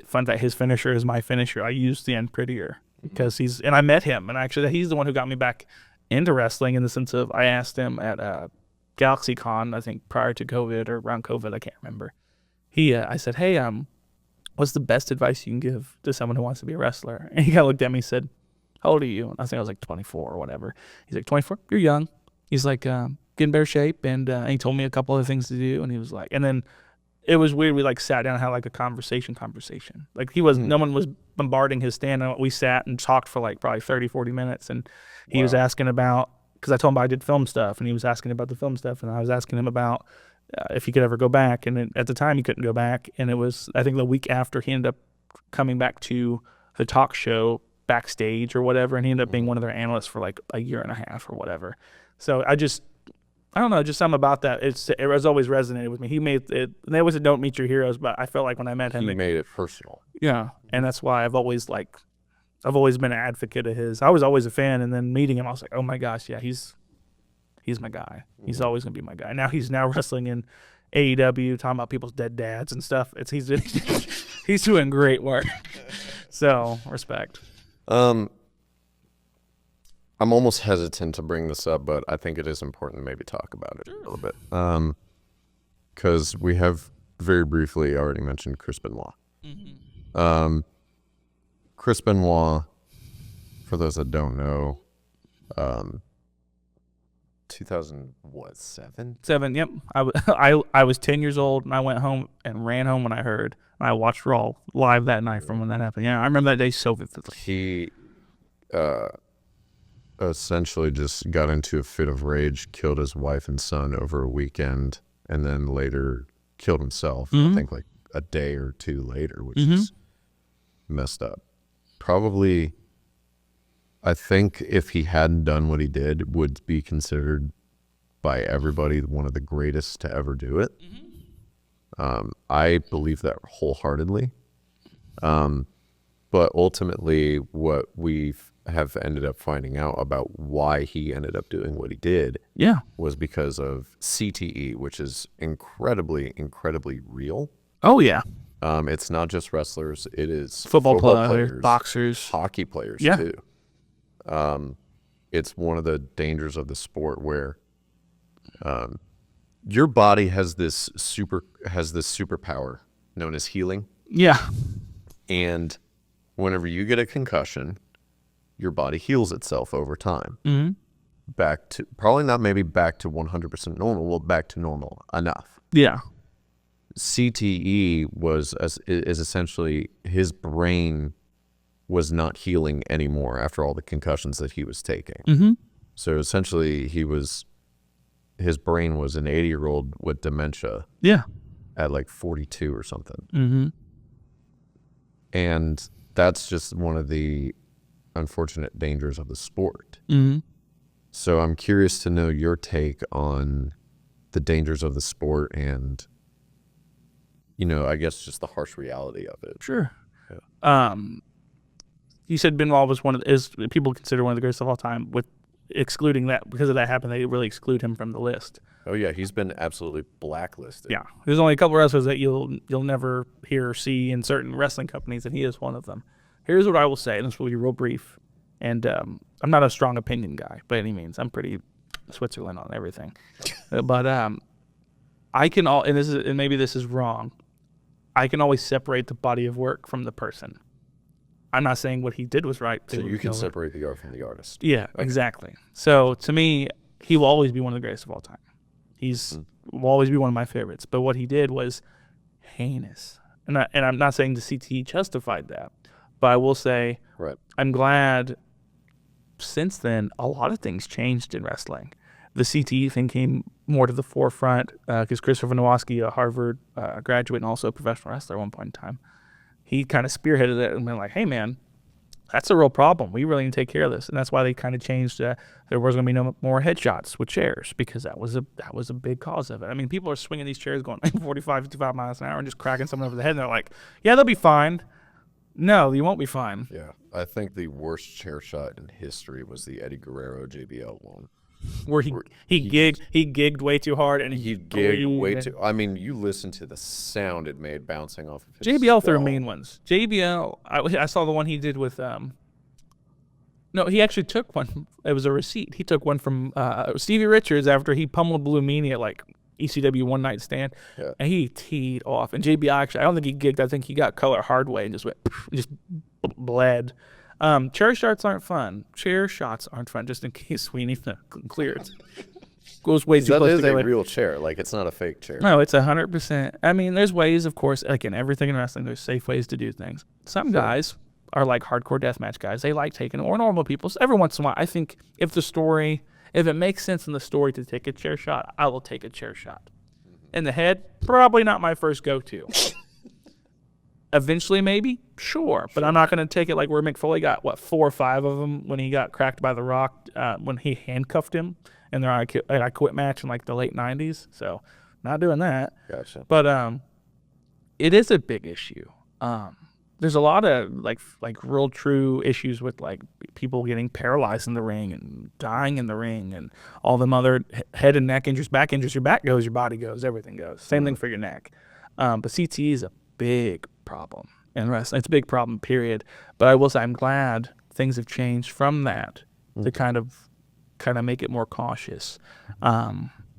Fun fact, his finisher is my finisher. I used the end prettier because and I met him, and actually he's the one who got me back into wrestling in the sense of I asked him at GalaxyCon, I think prior to COVID or around COVID, I can't remember. I said, hey, what's the best advice you can give to someone who wants to be a wrestler? And he kind of looked at me and said, how old are you? And I think I was like 24 or whatever. He's like, 24? You're young. He's like, get in better shape. And he told me a couple of things to do. And he was like, and then it was weird. We like sat down and had like a conversation. Like no one was bombarding his stand. And we sat and talked for like probably 30, 40 minutes. And he was asking about, because I told him I did film stuff, and he was asking about the film stuff. And I was asking him about if he could ever go back. And at the time he couldn't go back. And it was, I think the week after, he ended up coming back to the talk show backstage or whatever. And he ended up being one of their analysts for like a year and a half or whatever. So I don't know, just something about that. It has always resonated with me. He made it. They always said, "Don't meet your heroes," but I felt like when I met him, He made it personal. Yeah, and that's why I've always been an advocate of his. I was always a fan, and then meeting him, I was like, "Oh my gosh, yeah, he's my guy. He's always gonna be my guy." Now he's wrestling in AEW, talking about people's dead dads and stuff. He's doing great work. So respect. I'm almost hesitant to bring this up, but I think it is important to maybe talk about it a little bit. Because we have very briefly already mentioned Chris Benoit. Chris Benoit, for those that don't know, 2007? 7, yep. I was 10 years old, and I went home and ran home when I heard. And I watched Raw live that night from when that happened. Yeah, I remember that day so vividly. He essentially just got into a fit of rage, killed his wife and son over a weekend, and then later killed himself, I think like a day or two later, which is messed up. Probably, I think if he hadn't done what he did, would be considered by everybody one of the greatest to ever do it. I believe that wholeheartedly. But ultimately, what we have ended up finding out about why he ended up doing what he did was because of CTE, which is incredibly, incredibly real. Oh, yeah. It's not just wrestlers. It is Football players, boxers, hockey players, too. It's one of the dangers of the sport where your body has this superpower known as healing. Yeah. And whenever you get a concussion, your body heals itself over time. Back to, probably not maybe back to 100% normal, well, back to normal enough. Yeah. CTE is essentially his brain was not healing anymore after all the concussions that he was taking. So essentially his brain was an 80-year-old with dementia. Yeah. At like 42 or something. And that's just one of the unfortunate dangers of the sport. So I'm curious to know your take on the dangers of the sport and, I guess just the harsh reality of it. Sure. Yeah. You said Benoit was people consider one of the greatest of all time. With excluding that, because of that happened, they really exclude him from the list. Oh yeah, he's been absolutely blacklisted. Yeah, there's only a couple of wrestlers that you'll never hear or see in certain wrestling companies, and he is one of them. Here's what I will say, and this will be real brief. And I'm not a strong opinion guy by any means. I'm pretty Switzerland on everything. But I can and maybe this is wrong. I can always separate the body of work from the person. I'm not saying what he did was right. So you can separate the art from the artist. Yeah, okay. Exactly. So to me, he will always be one of the greatest of all time. Will always be one of my favorites. But what he did was heinous. And I'm not saying the CTE justified that. But I will say, I'm glad since then a lot of things changed in wrestling. The CTE thing came more to the forefront because Christopher Nowosky, a Harvard graduate and also a professional wrestler at one point in time, he kind of spearheaded it and been like, hey, man, that's a real problem. We really need to take care of this. And that's why they kind of changed. There was going to be no more headshots with chairs because that was a big cause of it. I mean, people are swinging these chairs going 45, 55 miles an hour and just cracking someone over the head. And they're like, yeah, they'll be fine. No, you won't be fine. Yeah. I think the worst chair shot in history was the Eddie Guerrero JBL one. Where he gigged way too hard and he gigged way too. I mean, you listen to the sound it made bouncing off of his JBL threw mean ones. JBL, I saw the one he did with no, he actually took one. It was a receipt. He took one from Stevie Richards after he pummeled Blue Meanie at like ECW One Night Stand, Yeah. and he teed off. And JBI actually, I don't think he gigged. I think he got color hard way and just went, just bled. Chair shots aren't fun. Just in case we need to clear it. Goes way too That close is a together. real chair. Like, it's not a fake chair. No, it's 100%. I mean, there's ways, of course, like in everything in wrestling, there's safe ways to do things. Some guys are like hardcore deathmatch guys. They like taking, or normal people. So every once in a while, I think if it makes sense in the story to take a chair shot, I will take a chair shot. In the head, probably not my first go-to. Eventually, maybe, sure, but I'm not going to take it like where Mick Foley got, 4 or 5 of them when he got cracked by The Rock, when he handcuffed him in their I Quit match in like the late 90s. So not doing that. Gotcha. But it is a big issue. There's a lot of like real true issues with like people getting paralyzed in the ring and dying in the ring and all them other head and neck injuries, back injuries. Your back goes, your body goes, everything goes. Same thing for your neck. But CTE is a big problem in wrestling. It's a big problem, period. But I will say I'm glad things have changed from that to kind of make it more cautious.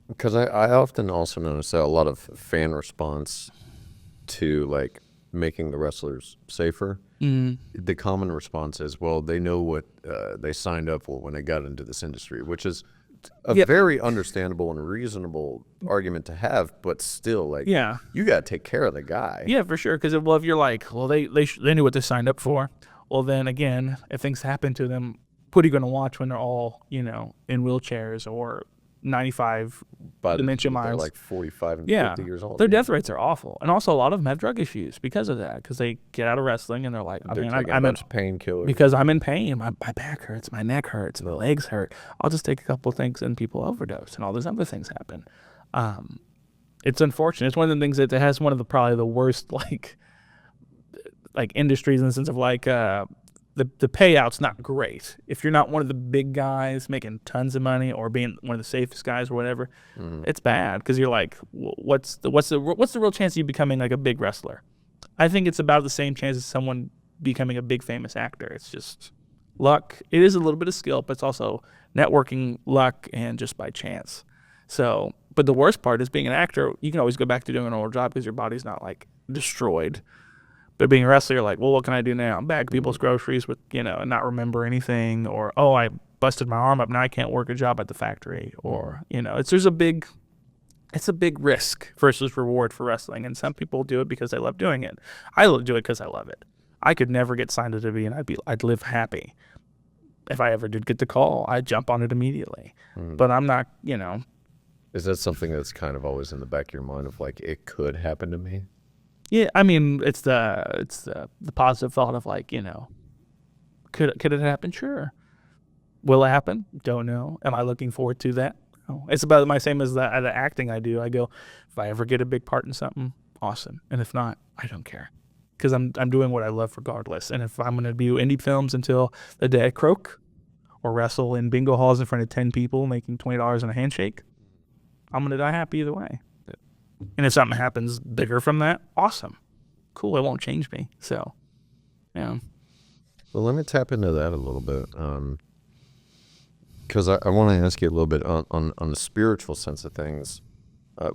Because I often also notice that a lot of fan response to like making the wrestlers safer, the common response is, well, they know what they signed up for when they got into this industry, which is a very understandable and reasonable argument to have, but still, like, you got to take care of the guy. Yeah, for sure. Because if you're like, well, they knew what they signed up for. Well, then again, if things happen to them, what are you going to watch when they're all, in wheelchairs or 95 dementia They're miles? like 45 and 50 years old. Their death rates are awful. And also a lot of them have drug issues because of that, because they get out of wrestling and they're like, They're I'm taking a bunch of painkillers. because I'm in pain. My back hurts, my neck hurts, my legs hurt. I'll just take a couple things and people overdose and all those other things happen. It's unfortunate. It's one of the things that has one of the probably the worst like industries in the sense of like the payout's not great. If you're not one of the big guys making tons of money or being one of the safest guys or whatever, it's bad because you're like, what's the real chance of you becoming like a big wrestler? I think it's about the same chance as someone becoming a big famous actor. It's just luck. It is a little bit of skill, but it's also networking, luck, and just by chance. So, but the worst part is being an actor, you can always go back to doing an old job because your body's not like destroyed. But being a wrestler, you're like, well, what can I do now? Bag people's groceries with, and not remember anything. Or, oh, I busted my arm up. Now I can't work a job at the factory. Or, it's a big risk versus reward for wrestling. And some people do it because they love doing it. I do it because I love it. I could never get signed to WWE and I'd live happy. If I ever did get the call, I'd jump on it immediately. But I'm not, Is that something that's kind of always in the back of your mind of like, it could happen to me? Yeah, I mean, it's the positive thought of like, could it happen? Sure. Will it happen? Don't know. Am I looking forward to that? No. It's about my same as the acting I do. I go, if I ever get a big part in something, awesome. And if not, I don't care. Because I'm doing what I love regardless. And if I'm going to do indie films until the day I croak or wrestle in bingo halls in front of 10 people making $20 in a handshake, I'm going to die happy either way. And if something happens bigger from that, awesome. Cool, it won't change me. So, yeah. Well, let me tap into that a little bit. Because I want to ask you a little bit on the spiritual sense of things.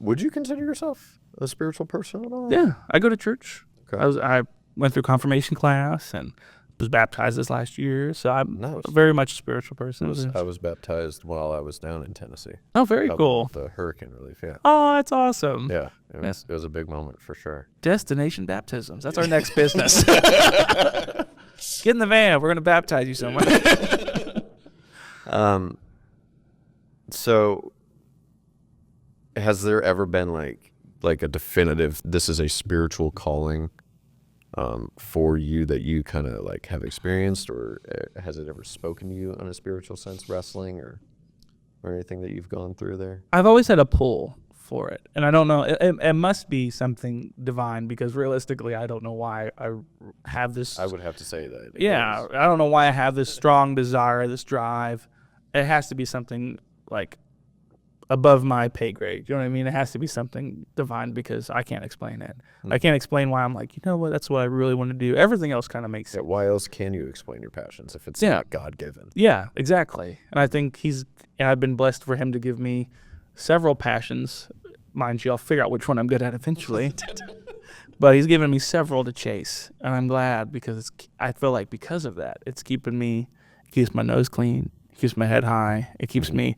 Would you consider yourself a spiritual person at all? Yeah, I go to church. Okay. I went through confirmation class and was baptized this last year. So I'm Nice. very much a spiritual person. I was baptized while I was down in Tennessee. Oh, very cool. The hurricane relief, yeah. Oh, that's awesome. Yeah, it was a big moment for sure. Destination baptisms. That's our next business. Get in the van. We're going to baptize you somewhere. So has there ever been like a definitive, this is a spiritual calling for you that you kind of like have experienced, or has it ever spoken to you in a spiritual sense, wrestling or anything that you've gone through there? I've always had a pull for it, and I don't know. It must be something divine because realistically, I don't know why I have this. I would have to say that. Yeah, I don't know why I have this strong desire, this drive. It has to be something like above my pay grade. You know what I mean? It has to be something divine because I can't explain it. I can't explain why I'm like, you know what, that's what I really want to do. Everything else kind of makes sense. Why else can you explain your passions if it's not God-given? Yeah, exactly. And I think I've been blessed for him to give me several passions, mind you, I'll figure out which one I'm good at eventually. But he's given me several to chase, and I'm glad because I feel like because of that, it keeps my nose clean, it keeps my head high, it keeps me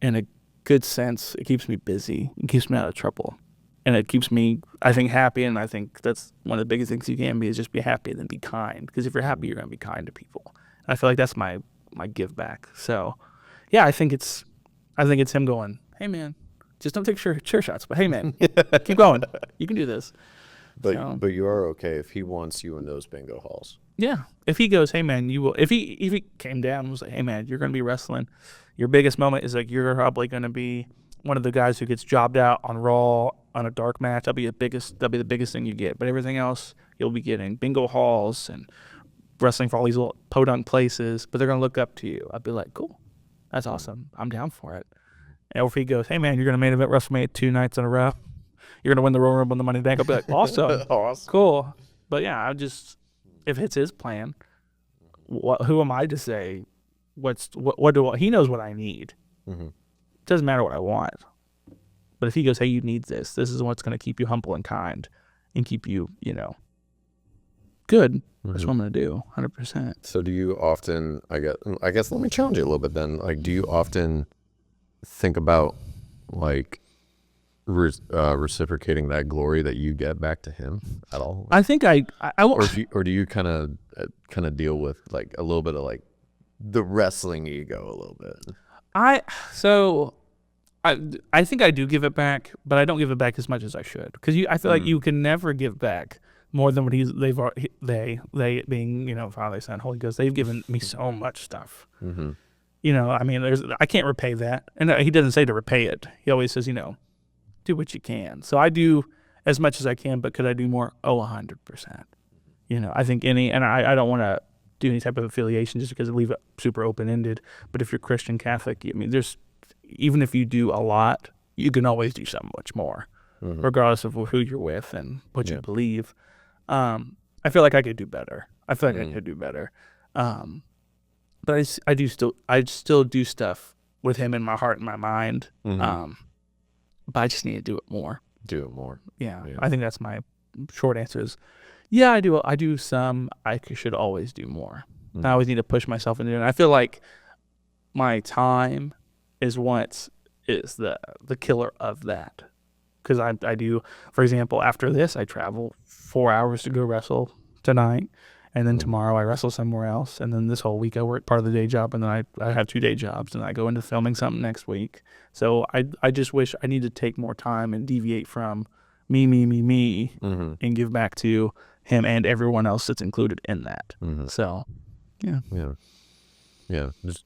in a good sense, it keeps me busy, it keeps me out of trouble, and it keeps me, I think, happy. And I think that's one of the biggest things you can be, is just be happy and then be kind. Because if you're happy, you're gonna be kind to people. And I feel like that's my give back. So, yeah, I think it's him going, hey man, just don't take chair shots, but hey man, keep going, you can do this. But you are okay if he wants you in those bingo halls. Yeah. If he goes, hey man, you will. If he came down and was like, hey man, you're gonna be wrestling. Your biggest moment is like you're probably gonna be one of the guys who gets jobbed out on Raw on a dark match. That'll be the biggest thing you get. But everything else you'll be getting bingo halls and wrestling for all these little podunk places. But they're gonna look up to you. I'd be like, cool, that's awesome. I'm down for it. And if he goes, hey man, you're gonna main event WrestleMania 2 nights in a row. You're gonna win the Royal Rumble and the Money in the Bank. I'll be like, awesome, cool. But yeah, if it's his plan, who am I to say? He knows what I need. It doesn't matter what I want. But if he goes, hey, you need this. This is what's gonna keep you humble and kind, and keep you, good. That's what I'm gonna do, 100%. So do you often? I guess let me challenge you a little bit then. Like, do you often think about like reciprocating that glory that you get back to him at all? I think I will. Or do you kind of deal with like a little bit of like the wrestling ego a little bit? I think I do give it back, but I don't give it back as much as I should, because I feel like you can never give back more than what they being Father, Son, Holy Ghost. They've given me so much stuff. I mean, I can't repay that, and he doesn't say to repay it. He always says, do what you can. So I do as much as I can, but could I do more? 100%. I think I don't want to do any type of affiliation just because I leave it super open-ended. But if you're Christian, Catholic, even if you do a lot, you can always do so much more, regardless of who you're with and what you believe. I feel like I could do better. But I still do stuff with him in my heart and my mind. But I just need to do it more. Yeah. I think that's my short answer is, yeah, I do. I do some. I should always do more. I always need to push myself into it. And I feel like my time is what is the killer of that. Because I do, for example, after this, I travel 4 hours to go wrestle tonight. And then tomorrow I wrestle somewhere else. And then this whole week I work part of the day job. And then I have 2 day jobs. And I go into filming something next week. So I just wish I need to take more time and deviate from me, and give back to him and everyone else that's included in that. So, yeah.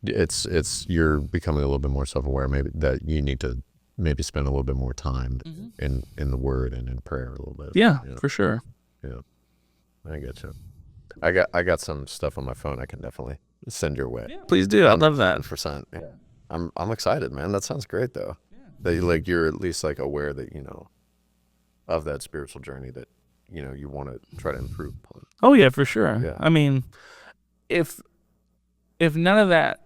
It's you're becoming a little bit more self-aware. Maybe that you need to maybe spend a little bit more time in the Word and in prayer a little bit. Yeah, for sure. Yeah, I get you. I got some stuff on my phone I can definitely send your way. Yeah, please do. I love that. 100%. Yeah. I'm excited, man. That sounds great though. Yeah. That you're at least like aware that of that spiritual journey that you want to try to improve upon. Oh yeah, for sure. Yeah. I mean, if none of that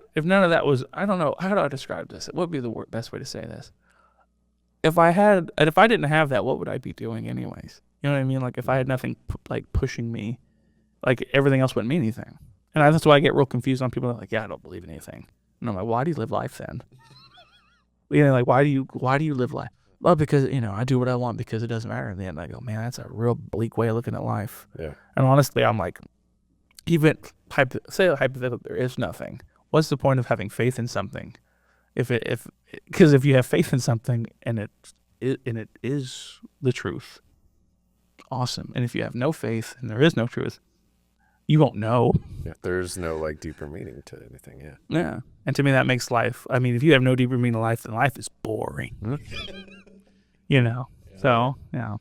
was, I don't know, how do I describe this? What would be the best way to say this? If I didn't have that, what would I be doing anyways? You know what I mean? Like if I had nothing pushing me, like everything else wouldn't mean anything. And that's why I get real confused on people that are like, yeah, I don't believe in anything. And I'm like, why do you live life then? Like why do you live life? Well, because I do what I want because it doesn't matter in the end. I go, man, that's a real bleak way of looking at life. Yeah. And honestly, I'm like, even say hypothetically there is nothing. What's the point of having faith in something? Because if you have faith in something and it is the truth, awesome. And if you have no faith and there is no truth, you won't know. Yeah, there's no deeper meaning to anything. Yeah. Yeah. And to me, that makes life. I mean, if you have no deeper meaning to life, then life is boring. Yeah. So yeah.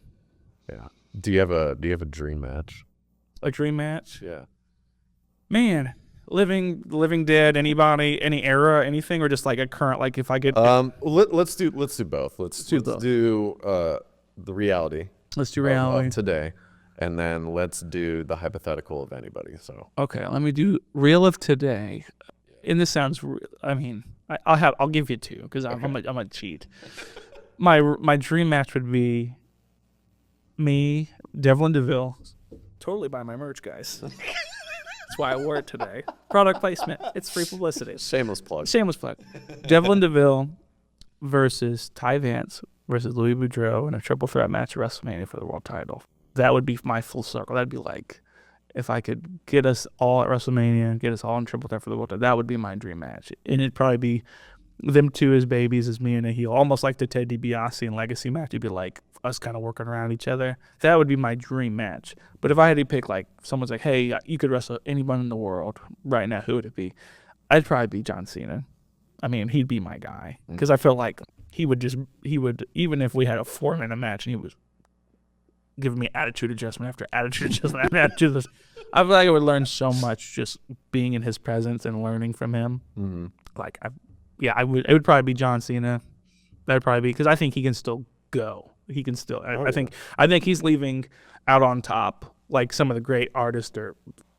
Yeah. Do you have a dream match? A dream match? Yeah. Man, living dead, anybody, any era, anything, or just like a current, like if I get let's do both. Let's do the reality. Let's do reality of today, and then let's do the hypothetical of anybody. So okay, let me do real of today. And this sounds, I mean, I'll give you 2 because I'm a cheat. my dream match would be me, Devlin Devile. Totally buy my merch, guys. That's why I wore it today. Product placement. It's free publicity. Shameless plug. Shameless plug. Devlin Devile versus Ty Vance versus Louis Boudreaux in a triple threat match at WrestleMania for the world title. That would be my full circle. That'd be like, if I could get us all at WrestleMania, get us all in triple threat for the world title, that would be my dream match. And it'd probably be them two as babies, as me and a heel, almost like the Ted DiBiase and Legacy match. It'd be like us kind of working around each other. That would be my dream match. But if I had to pick, like, someone's like, hey, you could wrestle anyone in the world right now, who would it be? I'd probably be John Cena. I mean, he'd be my guy. Because I feel like he would, even if we had a 4-minute match and he was giving me attitude adjustment after attitude adjustment after attitude adjustment, I feel like I would learn so much just being in his presence and learning from him. Mm-hmm. Like, it would probably be John Cena. That'd probably be, because I think he can still go. He can still. I think he's leaving out on top, like some of the great artists or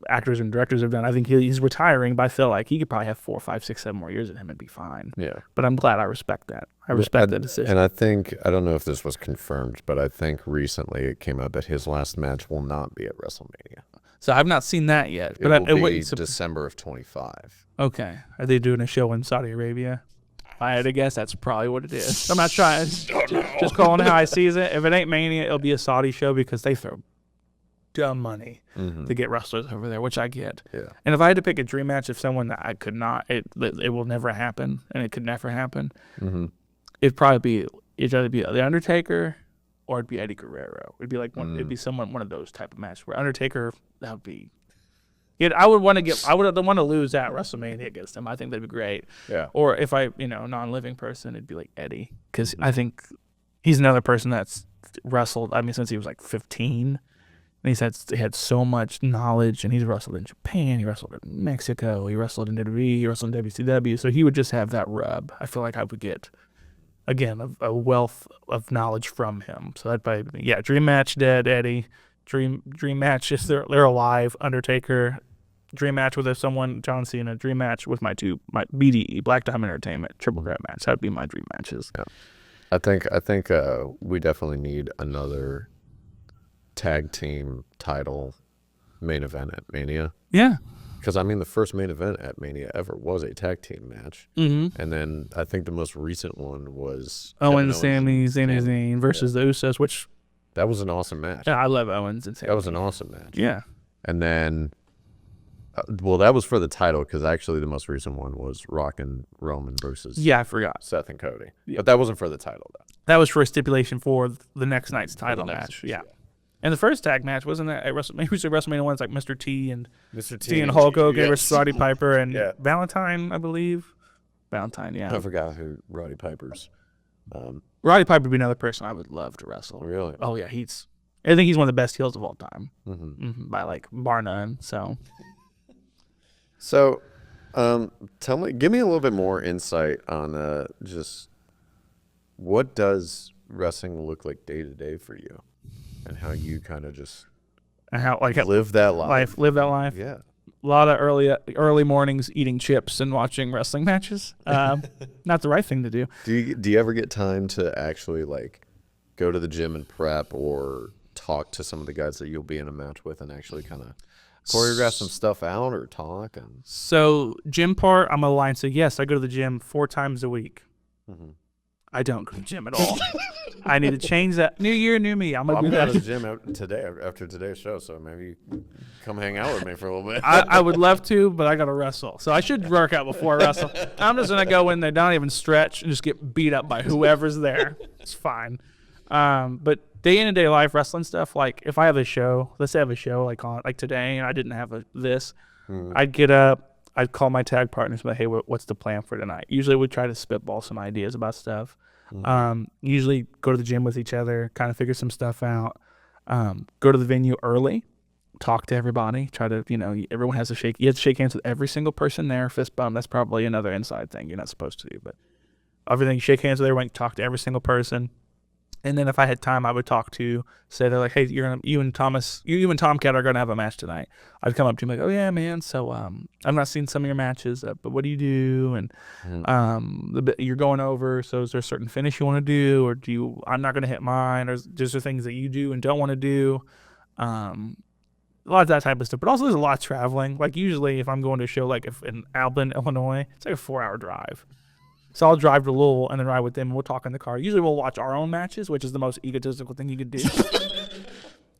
actors and directors have done. I think he's retiring, but I feel like he could probably have 4, 5, 6, 7 more years in him and be fine. Yeah. But I'm glad. I respect that. I respect that decision. And I think, I don't know if this was confirmed, but I think recently it came out that his last match will not be at WrestleMania. So I've not seen that yet. But it will be December of 25. Okay. Are they doing a show in Saudi Arabia? If I had to guess, that's probably what it is. I'm not trying. Just calling how I sees it. If it ain't Mania, it'll be a Saudi show because they throw dumb money to get wrestlers over there, which I get. Yeah. And if I had to pick a dream match of someone that I could not, it will never happen, and it could never happen, it'd either be The Undertaker or it'd be Eddie Guerrero. It'd be like it'd be one of those type of matches where Undertaker, that would be. Yeah, I would want to lose at WrestleMania against him. I think that'd be great. Yeah. Or if I, non-living person, it'd be like Eddie, because I think he's another person that's wrestled. I mean, since he was like 15, and he had so much knowledge, and he's wrestled in Japan, he wrestled in Mexico, he wrestled in WWE, he wrestled in WCW. So he would just have that rub. I feel like I would get, again, a wealth of knowledge from him. So that'd probably be, dream match, dead Eddie. Dream match if they're alive, Undertaker. Dream match with someone, John Cena. Dream match with my BDE, Black Diamond Entertainment, triple threat match. That would be my dream matches. Yeah. I think we definitely need another tag team title main event at Mania. Yeah. Because, I mean, the first main event at Mania ever was a tag team match. Mm-hmm. And then I think the most recent one was Owens, Sami Zayn versus the Usos, which... That was an awesome match. Yeah, I love Owens and Sami. That was an awesome match. Yeah. And then, that was for the title, because actually the most recent one was Rock and Roman versus I forgot. Seth and Cody. Yeah. But that wasn't for the title, though. That was for a stipulation for the next night's title match. Yeah. And the first tag match, wasn't that at WrestleMania 1? It's like Mr. T and Hulk Hogan versus Roddy Piper and Valentine, I believe. Valentine, yeah. I forgot who Roddy Piper's. Roddy Piper would be another person I would love to wrestle. Really? Oh, yeah. I think he's one of the best heels of all time. By, like, bar none, so. So, give me a little bit more insight on just what does wrestling look like day to day for you, and how you kind of just live that life. Live that life. Yeah. A lot of early mornings eating chips and watching wrestling matches. Not the right thing to do. Do you ever get time to actually go to the gym and prep, or talk to some of the guys that you'll be in a match with and actually kind of choreograph some stuff out or talk? So gym part, I'm aligned. So yes, I go to the gym 4 times a week. Mm-hmm. I don't go to the gym at all. I need to change that. New year, new me. I'm going to the gym after today's show, so maybe you come hang out with me for a little bit. I would love to, but I got to wrestle. So I should work out before I wrestle. I'm just going to go in there, not even stretch, and just get beat up by whoever's there. It's fine. But day-in-day life wrestling stuff, like if I have a show, let's say I have a show like today, and I didn't have this, I'd get up. I'd call my tag partners, but hey, what's the plan for tonight? Usually we try to spitball some ideas about stuff. Usually go to the gym with each other, kind of figure some stuff out. Go to the venue early, talk to everybody. Try to, everyone has to shake. You have to shake hands with every single person there. Fist bump. That's probably another inside thing you're not supposed to do, but everything. You shake hands with everyone. Talk to every single person. And then if I had time, I would talk to, say they're like, hey, you and Tomcat are gonna have a match tonight. I'd come up to him like, oh yeah, man. So I've not seen some of your matches, but what do you do? And you're going over. So is there a certain finish you want to do, or do you? I'm not gonna hit mine. Or just there things that you do and don't want to do. A lot of that type of stuff. But also there's a lot of traveling. Like usually if I'm going to a show like if in Albion, Illinois, it's like a 4-hour drive. So I'll drive to Louisville and then ride with them and we'll talk in the car. Usually we'll watch our own matches, which is the most egotistical thing you could do.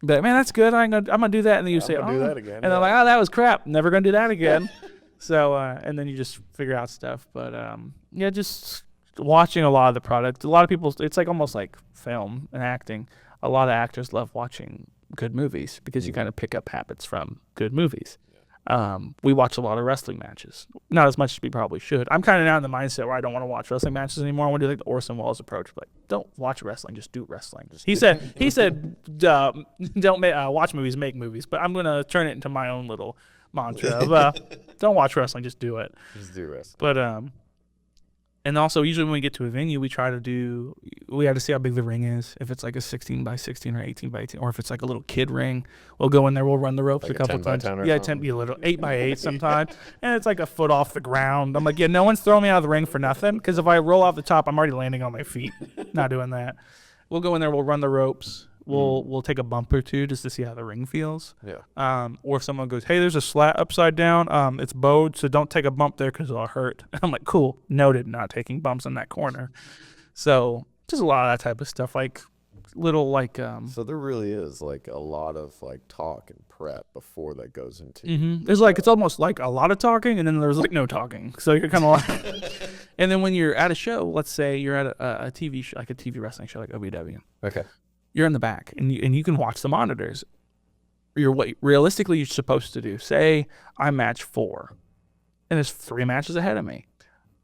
But man, that's good. I'm gonna do that. And then you say, do that again. And they're like, oh, that was crap. Never gonna do that again. So and then you just figure out stuff. But yeah, just watching a lot of the product. A lot of people, it's like almost like film and acting. A lot of actors love watching good movies because you kind of pick up habits from good movies. We watch a lot of wrestling matches. Not as much as we probably should. I'm kind of now in the mindset where I don't want to watch wrestling matches anymore. I want to do like the Orson Welles approach. Like, don't watch wrestling, just do wrestling. He said, don't watch movies, make movies. But I'm going to turn it into my own little mantra of don't watch wrestling, just do it. Just do wrestling. But and also usually when we get to a venue, we have to see how big the ring is. If it's like a 16 by 16 or 18 by 18, or if it's like a little kid ring, we'll go in there, we'll run the ropes Like a couple 10 by times. 10 or Yeah, something? 10, a little 8 by 8 sometimes, and it's like a foot off the ground. I'm like, yeah, no one's throwing me out of the ring for nothing, because if I roll off the top, I'm already landing on my feet. Not doing that. We'll go in there, we'll run the ropes. We'll take a bump or two just to see how the ring feels. Yeah. Or if someone goes, hey, there's a slat upside down. It's bowed, so don't take a bump there because it'll hurt. I'm like, cool, noted, not taking bumps in that corner. So just a lot of that type of stuff, like little like. So there really is like a lot of like talk and prep before that goes into. It's like it's almost like a lot of talking, and then there's like no talking. So you're kind of like, and then when you're at a show, let's say you're at a TV show, like a TV wrestling show, like OVW. Okay. You're in the back, and you can watch the monitors. Realistically, you're supposed to do. Say I'm match 4, and there's 3 matches ahead of me.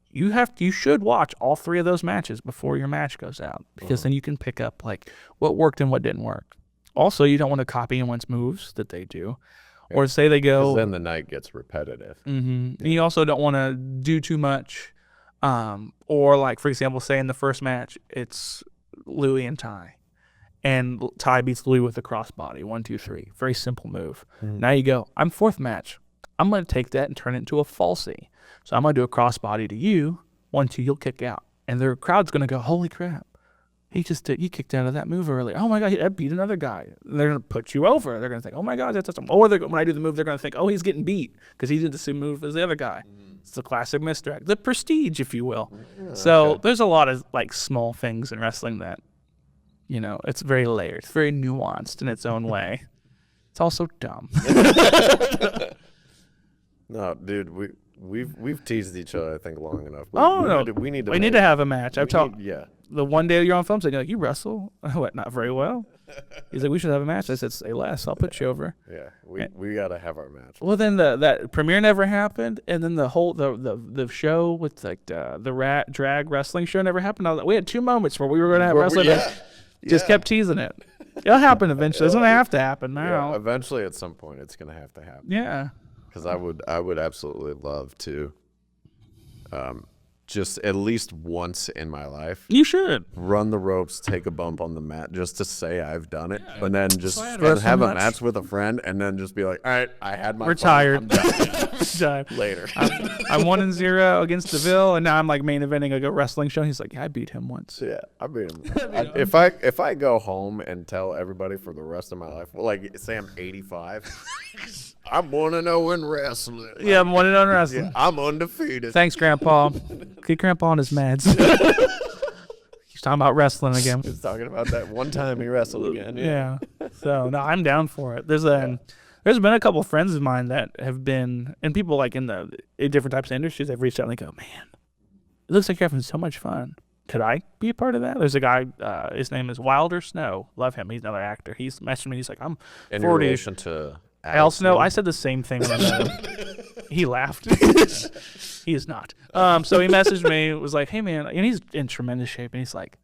You should watch all 3 of those matches before your match goes out, because then you can pick up like what worked and what didn't work. Also, you don't want to copy anyone's moves that they do, or say they go. Then the night gets repetitive. And you also don't want to do too much, or like for example, say in the first match it's Louis and Ty. And Ty beats Louis with a crossbody. 1, 2, 3. Very simple move. Now you go, I'm 4th match. I'm going to take that and turn it into a falsie. So I'm going to do a crossbody to you. 1, 2, you'll kick out. And the crowd's going to go, holy crap. He kicked out of that move earlier. Oh my God, that beat another guy. And they're going to put you over. They're going to think, oh my God, that's awesome. Or when I do the move, they're going to think, oh, he's getting beat because he did the same move as the other guy. It's the classic misdirect. The prestige, if you will. So there's a lot of like small things in wrestling that, you know, it's very layered. It's very nuanced in its own way. It's also dumb. No, dude, we've teased each other, I think, long enough. We need to have a match. I've talked. Yeah. The one day you're on film, saying like, you wrestle? What? Not very well. He's like, we should have a match. I said, say less. I'll put you over. Yeah, we gotta have our match. Well, then that premiere never happened, and then the whole the show with like the drag wrestling show never happened. We had 2 moments where we were gonna have wrestling. Just kept teasing it. It'll happen eventually. It's gonna have to happen now. Yeah, eventually, at some point, it's gonna have to happen. Yeah. Because I would absolutely love to, just at least once in my life, You should. run the ropes, take a bump on the mat, just to say I've done it, but then just I had have wrestling a match. match with a friend, and then just be like, all right, I had my fun. Retired. I'm done. Later. I'm 1-0 against Deville, and now I'm like main eventing a wrestling show. He's like, yeah, I beat him once. Yeah, I beat him. If I go home and tell everybody for the rest of my life, well, like say I'm 85, I'm 1-0 in wrestling. Yeah, I'm 1-0 wrestling. Yeah, I'm undefeated. Thanks, Grandpa. Get Grandpa on his meds. He's talking about wrestling again. He's talking about that one time he wrestled again. Yeah. So no, I'm down for it. There's been a couple of friends of mine that have been, and people like in different types of industries, they've reached out and they go, man, it looks like you're having so much fun. Could I be a part of that? There's a guy, his name is Wilder Snow. Love him. He's another actor. He's messaged me. He's like, I'm In 40. relation to Al Snow. I said the same thing when he laughed. He is not. So he messaged me, was like, hey man, and he's in tremendous shape, and he's like,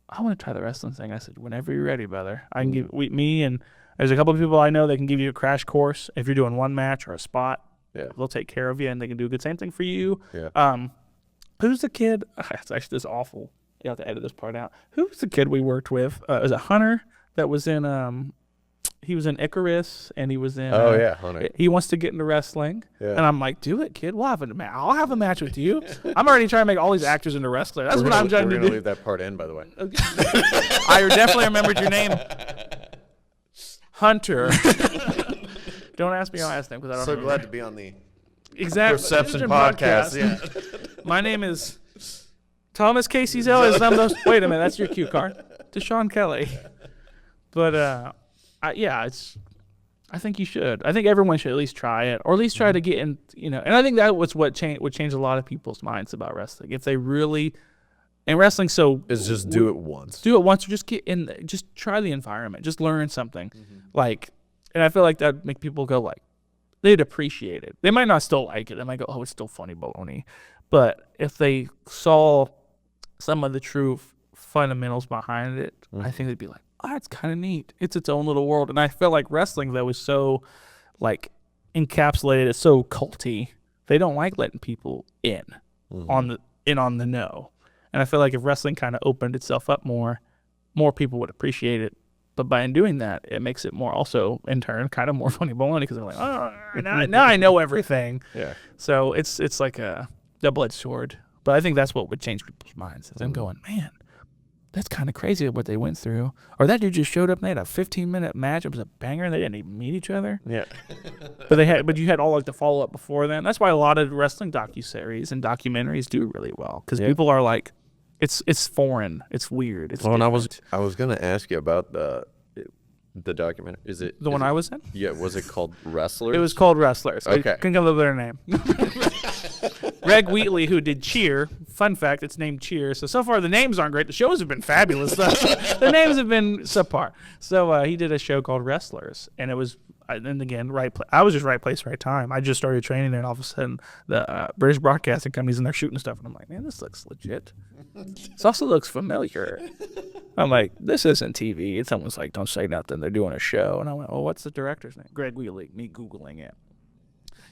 I want to try the wrestling thing. I said, whenever you're ready, brother. I can give me and there's a couple of people I know that can give you a crash course if you're doing one match or a spot. Yeah. They'll take care of you and they can do a good same thing for you. Yeah. Who's the kid? It's actually this awful. You have to edit this part out. Who was the kid we worked with? It was a Hunter that was in he was in Icarus, and he was in. Oh yeah, Hunter. He wants to get into wrestling, Yeah. and I'm like, do it, kid. We'll have a match. I'll have a match with you. I'm already trying to make all these actors into wrestlers. That's what I'm trying to We're gonna do. leave that part in, by the way. I definitely remembered your name, Hunter. Don't ask me your last name because I don't. So remember. glad to be on the Exactly. Perception podcast. Yeah. My name is Thomas Casey Zellers. Wait a minute, that's your cue card. Dashawn Kelley. But I think you should. I think everyone should at least try it, or at least try to get in. And I think that was what would change a lot of people's minds about wrestling if they really. And wrestling, so Is just do it once. do it once, or just get in. Just try the environment. Just learn something. And I feel like that'd make people go like, they'd appreciate it. They might not still like it. They might go, oh, it's still funny baloney. But if they saw some of the true fundamentals behind it, I think they'd be like, oh, it's kind of neat. It's its own little world. And I feel like wrestling, though, is so, encapsulated. It's so culty. They don't like letting people in on the know. And I feel like if wrestling kind of opened itself up more people would appreciate it. But by doing that, it makes it more also, in turn, kind of more funny baloney because they're like, oh, now I know everything. Yeah. So it's like a double-edged sword. But I think that's what would change people's minds. Is them going, man, that's kind of crazy what they went through. Or that dude just showed up and they had a 15-minute match. It was a banger and they didn't even meet each other. Yeah. But you had all the follow-up before then. That's why a lot of wrestling docuseries and documentaries do really well because people are like, it's foreign. It's weird. It's Well, and different. I was gonna ask you about the documentary. Is it The one I was in? Yeah. Was it called Wrestlers? It was called Wrestlers. Okay. Couldn't come up with a better name. Greg Wheatley, who did Cheer. Fun fact, it's named Cheer. So far the names aren't great. The shows have been fabulous, though. The names have been subpar. So he did a show called Wrestlers, and it was, and again, I was just right place, right time. I just started training there, and all of a sudden the British Broadcasting Company's in there shooting stuff, and I'm like, man, this looks legit. This also looks familiar. I'm like, this isn't TV. And someone's like, don't say nothing. They're doing a show. And I went, well, what's the director's name? Greg Wheatley. Me Googling it.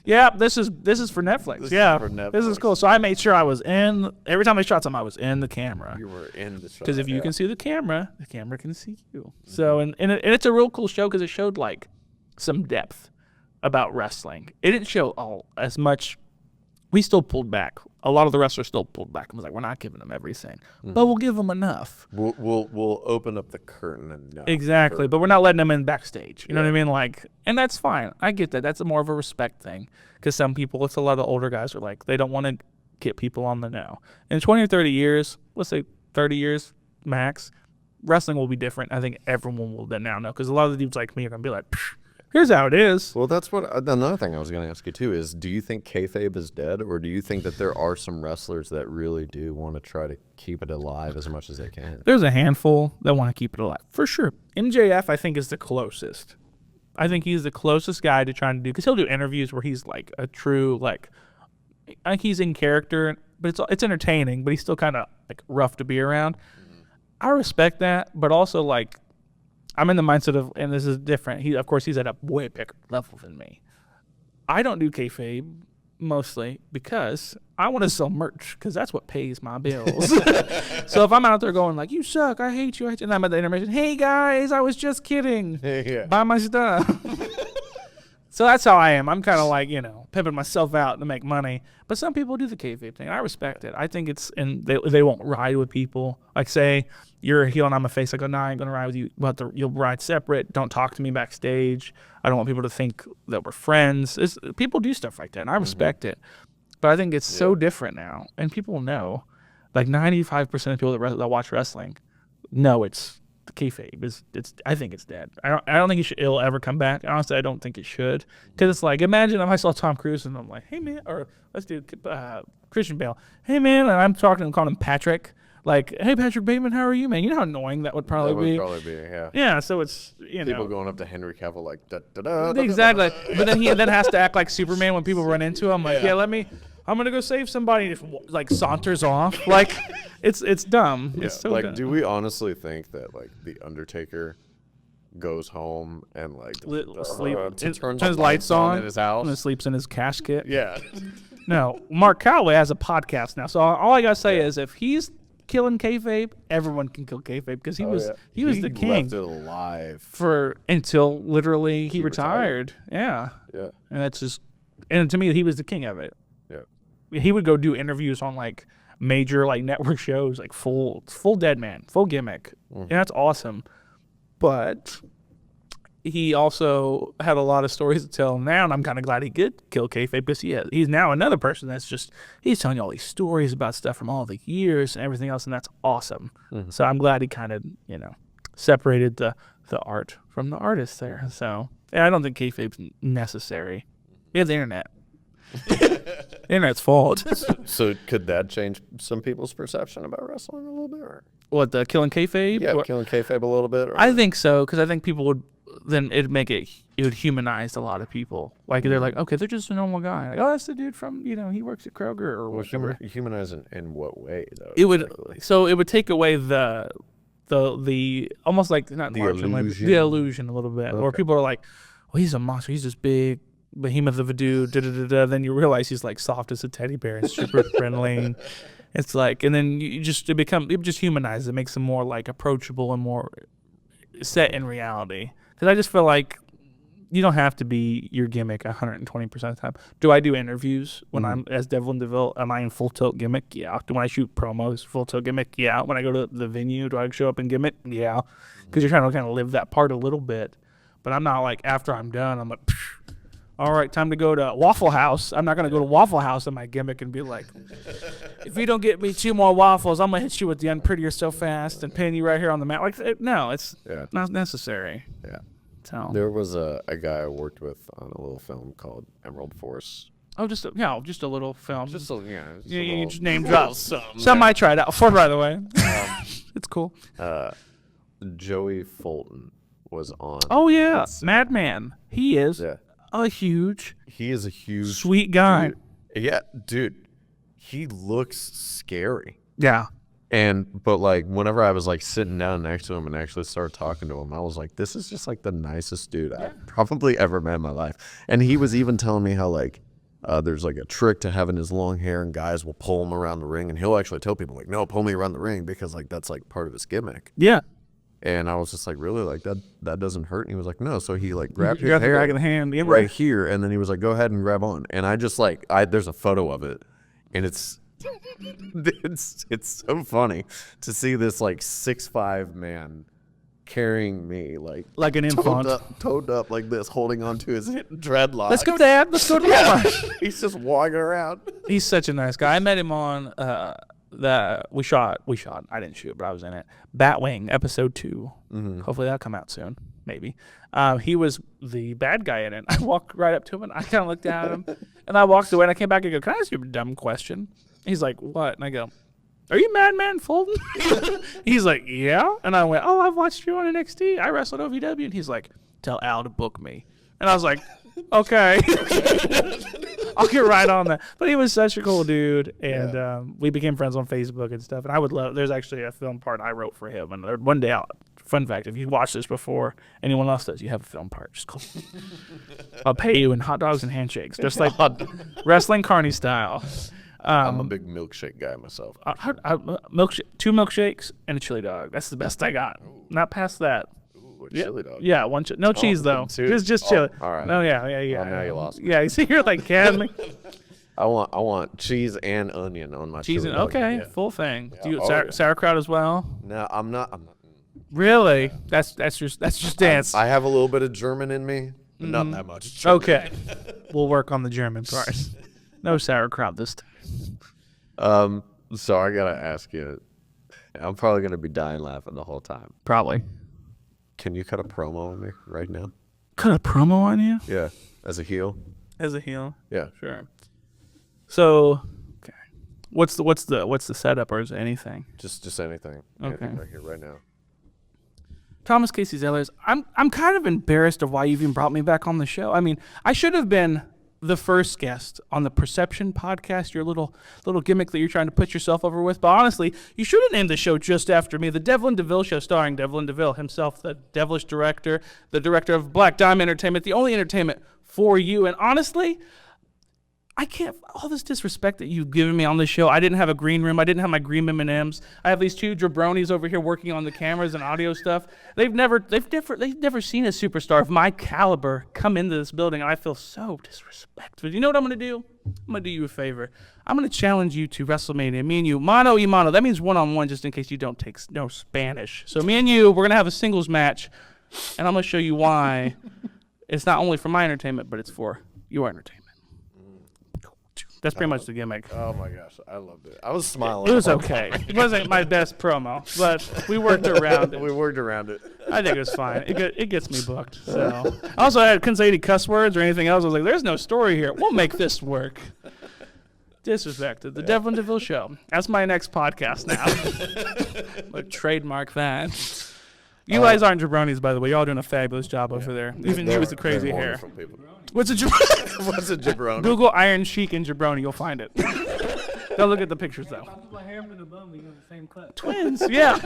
Yeah, this is for Netflix. This is yeah, for Netflix. this is cool. So I made sure I was in. Every time they shot something, I was in the camera. You were in the show. Because if you can see the camera can see you. So and it's a real cool show because it showed some depth about wrestling. It didn't show as much. We still pulled back. A lot of the wrestlers still pulled back and was like, we're not giving them everything, but we'll give them enough. We'll open up the curtain enough. Exactly, but we're not letting them in backstage. You know what I mean? And that's fine. I get that. That's more of a respect thing because some people, it's a lot of older guys are like, they don't want to get people on the know. In 20 or 30 years, let's say 30 years max, wrestling will be different. I think everyone will then now know because a lot of the dudes like me are going to be like, here's how it is. Well, that's what another thing I was going to ask you too is, do you think kayfabe is dead, or do you think that there are some wrestlers that really do want to try to keep it alive as much as they can? There's a handful that want to keep it alive for sure. MJF, I think, is the closest. I think he's the closest guy to trying to do because he'll do interviews where he's like a true I think he's in character, but it's entertaining, but he's still kind of rough to be around. I respect that, but also I'm in the mindset of, and this is different. He's at a way bigger level than me. I don't do kayfabe mostly because I want to sell merch because that's what pays my bills. So if I'm out there going you suck, I hate you, and I'm at the intermission, hey guys, I was just kidding. Yeah. Buy my stuff. So that's how I am. I'm kind of pimping myself out to make money. But some people do the kayfabe thing. I respect it. I think they won't ride with people. Say you're a heel and I'm a face. I go, nah, I ain't gonna ride with you. But you'll ride separate. Don't talk to me backstage. I don't want people to think that we're friends. People do stuff like that, and I respect it. But I think it's so different now, and people know. 95% of people that watch wrestling know it's the kayfabe. I think it's dead. I don't think it'll ever come back. Honestly, I don't think it should. Because it's imagine if I saw Tom Cruise and I'm like, hey man, or let's do Christian Bale. Hey man, and I'm talking and calling him Patrick. Hey Patrick Bateman, how are you, man? You know how annoying that would probably be. That would probably be, yeah. Yeah, so it's People going up to Henry Cavill da-da-da. Exactly. But then he then has to act like Superman when people run into him. I'm gonna go save somebody. Just saunters off. It's dumb. Yeah. It's so dumb. Do we honestly think that the Undertaker goes home and turns his lights on in his house and then sleeps in his casket? Yeah. No, Mark Calloway has a podcast now. So all I gotta say is if he's killing kayfabe, everyone can kill kayfabe because he was the king. Left it alive until literally he retired. Yeah. Yeah. And that's just, and to me, he was the king of it. Yeah. He would go do interviews on like major like network shows, like full dead man, full gimmick. And that's awesome. But he also had a lot of stories to tell now, and I'm kind of glad he did kill kayfabe because he's now another person that's just, he's telling you all these stories about stuff from all the years and everything else, and that's awesome. So I'm glad he kind of, separated the art from the artist there. So yeah, I don't think kayfabe's necessary. We have the internet. The internet's fault. So could that change some people's perception about wrestling a little bit? Or? What, the killing kayfabe? Yeah, killing kayfabe a little bit. Or? I think so, because I think people would, then it would humanize a lot of people. Like they're like, okay, they're just a normal guy. Like, oh, that's the dude from, he works at Kroger or whatever. Humanize in what way though? It would take away the almost like not the margin, illusion. like the illusion a little bit. Or people are like, well, he's a monster. He's this big behemoth of a dude. Then you realize he's like soft as a teddy bear and super friendly. It's like, and then it just humanizes. It makes him more like approachable and more set in reality. Because I just feel like you don't have to be your gimmick 120% of the time. Do I do interviews when I'm as Devlin Devile? Am I in full tilt gimmick? Yeah. Do I shoot promos full tilt gimmick? Yeah. When I go to the venue, do I show up in gimmick? Yeah. Because you're trying to kind of live that part a little bit. But I'm not like, after I'm done, I'm like, all right, time to go to Waffle House. I'm not going to go to Waffle House in my gimmick and be like, if you don't get me 2 more waffles, I'm going to hit you with the unpretty so fast and pin you right here on the mat. Like, no, it's not necessary. Yeah. So there was a guy I worked with on a little film called Emerald Force. Oh, just a little film. Just a, You just name drop. Some I tried out for, by the way. It's cool. Joey Fulton was on. Oh, yeah. Madman. He is. Yeah. He is a huge sweet guy. Dude. Yeah, dude. He looks scary. Yeah. But like whenever I was like sitting down next to him and actually started talking to him, I was like, this is just like the nicest dude I've probably ever met in my life. And he was even telling me how like there's like a trick to having his long hair and guys will pull him around the ring, and he'll actually tell people like, no, pull me around the ring, because like that's like part of his gimmick. Yeah. And I was just like, really? Like that doesn't hurt? And he was like, no. So he like grabbed his hair hair back of the hand right here, and then he was like, go ahead and grab on. And I just like, there's a photo of it, and it's so funny to see this like 6'5" man carrying me like an infant, toed up like this, holding onto his dreadlocks. Let's go, Dad. Let's go to Walmart. He's just walking around. He's such a nice guy. I met him on we shot. I didn't shoot, but I was in it. Batwing episode 2. Hopefully that'll come out soon. Maybe. He was the bad guy in it. I walked right up to him and I kind of looked at him and I walked away and I came back and go, can I ask you a dumb question? He's like, what? And I go, are you Madman Fulton? He's like, yeah. And I went, oh, I've watched you on NXT. I wrestled OVW. And he's like, tell Al to book me. And I was like, okay. I'll get right on that. But he was such a cool dude. And we became friends on Facebook and stuff. And I would love, there's actually a film part I wrote for him. And one day, fun fact, if you watch this before anyone else does, you have a film part. Just call. I'll pay you in hot dogs and handshakes. Just like wrestling Carney style. I'm a big milkshake guy myself. 2 milkshakes and a chili dog. That's the best I got. Not past that. Ooh, a chili dog. Yeah, one no cheese though. Just chili. All right. No, yeah. Oh, now you lost me. Yeah, you see, you're like kidding me. I want cheese and onion on my Cheese chili and dog. okay, full thing. Yeah. Do you Oh, sauerkraut as well? No, I'm not. Really? That's just dance. I have a little bit of German in me, but not that much. German. Okay, we'll work on the German part. No sauerkraut this time. So I gotta ask you, I'm probably gonna be dying laughing the whole time. Probably. Can you cut a promo on me right now? Cut a promo on you? Yeah, as a heel. As a heel? Yeah, Sure. So, okay. What's the setup, or is it anything? Just anything. Okay. Anything right here, right now. Thomas Casey Zellers, I'm kind of embarrassed of why you even brought me back on the show. I mean, I should have been the first guest on the Perception podcast, your little gimmick that you're trying to put yourself over with. But honestly, you should have named the show just after me, the Devlin Devile Show, starring Devlin Devile himself, the devilish director, the director of Black Diamond Entertainment, the only entertainment for you. And honestly, I can't, all this disrespect that you've given me on this show. I didn't have a green room. I didn't have my green M&Ms. I have these two jabronis over here working on the cameras and audio stuff. They've never seen a superstar of my caliber come into this building. And I feel so disrespected. You know what I'm going to do? I'm going to do you a favor. I'm going to challenge you to WrestleMania. Me and you, mano y mano. That means one-on-one, just in case you don't take no Spanish. So me and you, we're going to have a singles match, and I'm going to show you why it's not only for my entertainment, but it's for your entertainment. That's pretty much the gimmick. Oh my gosh, I loved it. I was smiling. It was okay. It wasn't my best promo, but we worked around it. We worked around it. I think it was fine. It gets me booked. So also, I couldn't say any cuss words or anything else. I was like, "There's no story here. We'll make this work." Disrespected. The Devlin Devile Show. That's my next podcast now. But trademark that. You guys aren't jabronis, by the way. You're all doing a fabulous job over there. Even you with the crazy hair. What's a jabroni? What's a jabroni? Google Iron Sheik and jabroni. You'll find it. Don't look at the pictures, though. My hair from the bum, we got the same cut. Twins, yeah.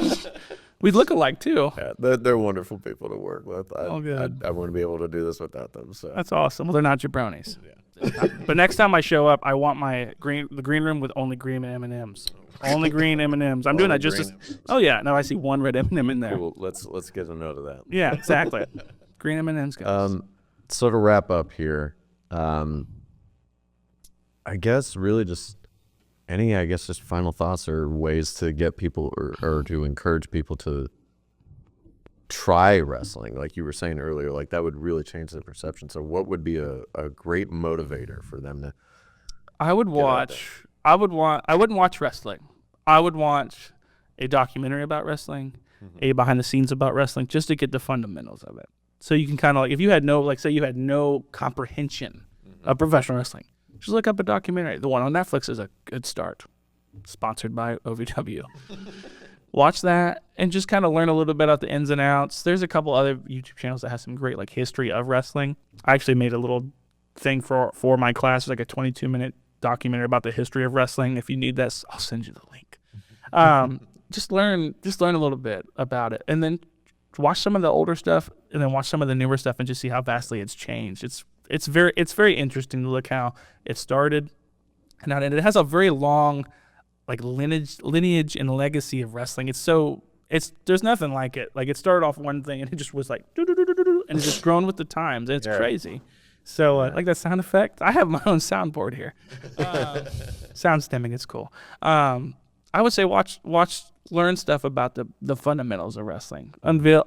We look alike, too. Yeah, they're wonderful people to work with. Good. I wouldn't be able to do this without them. So That's awesome. Well, they're not jabronis. Yeah. But next time I show up, I want the green room with only green M&Ms. Only green M&Ms. I'm doing that just oh yeah. Now I see one red M&M in there. Cool. Let's get a note of that. Yeah, exactly. Green M&Ms, guys. So to wrap up here, I guess really just just final thoughts or ways to get people or to encourage people to try wrestling, like you were saying earlier, like that would really change the perception. So what would be a great motivator for them to I wouldn't watch wrestling. I would watch a documentary about wrestling, a behind the scenes about wrestling, just to get the fundamentals of it. So you can kind of like, if you had no comprehension of professional wrestling, just look up a documentary. The one on Netflix is a good start. Sponsored by OVW. Watch that and just kind of learn a little bit about the ins and outs. There's a couple other YouTube channels that have some great like history of wrestling. I actually made a little thing for my class, like a 22-minute documentary about the history of wrestling. If you need that, I'll send you the link. Just learn a little bit about it, and then watch some of the older stuff, and then watch some of the newer stuff, and just see how vastly it's changed. It's very interesting to look how it started, and it has a very long like lineage and legacy of wrestling. There's nothing like it. Like it started off one thing, and it just was like and it's just grown with the times, and it's crazy. So like that sound effect, I have my own soundboard here. Sound stemming, it's cool. I would say learn stuff about the fundamentals of wrestling. Unveil,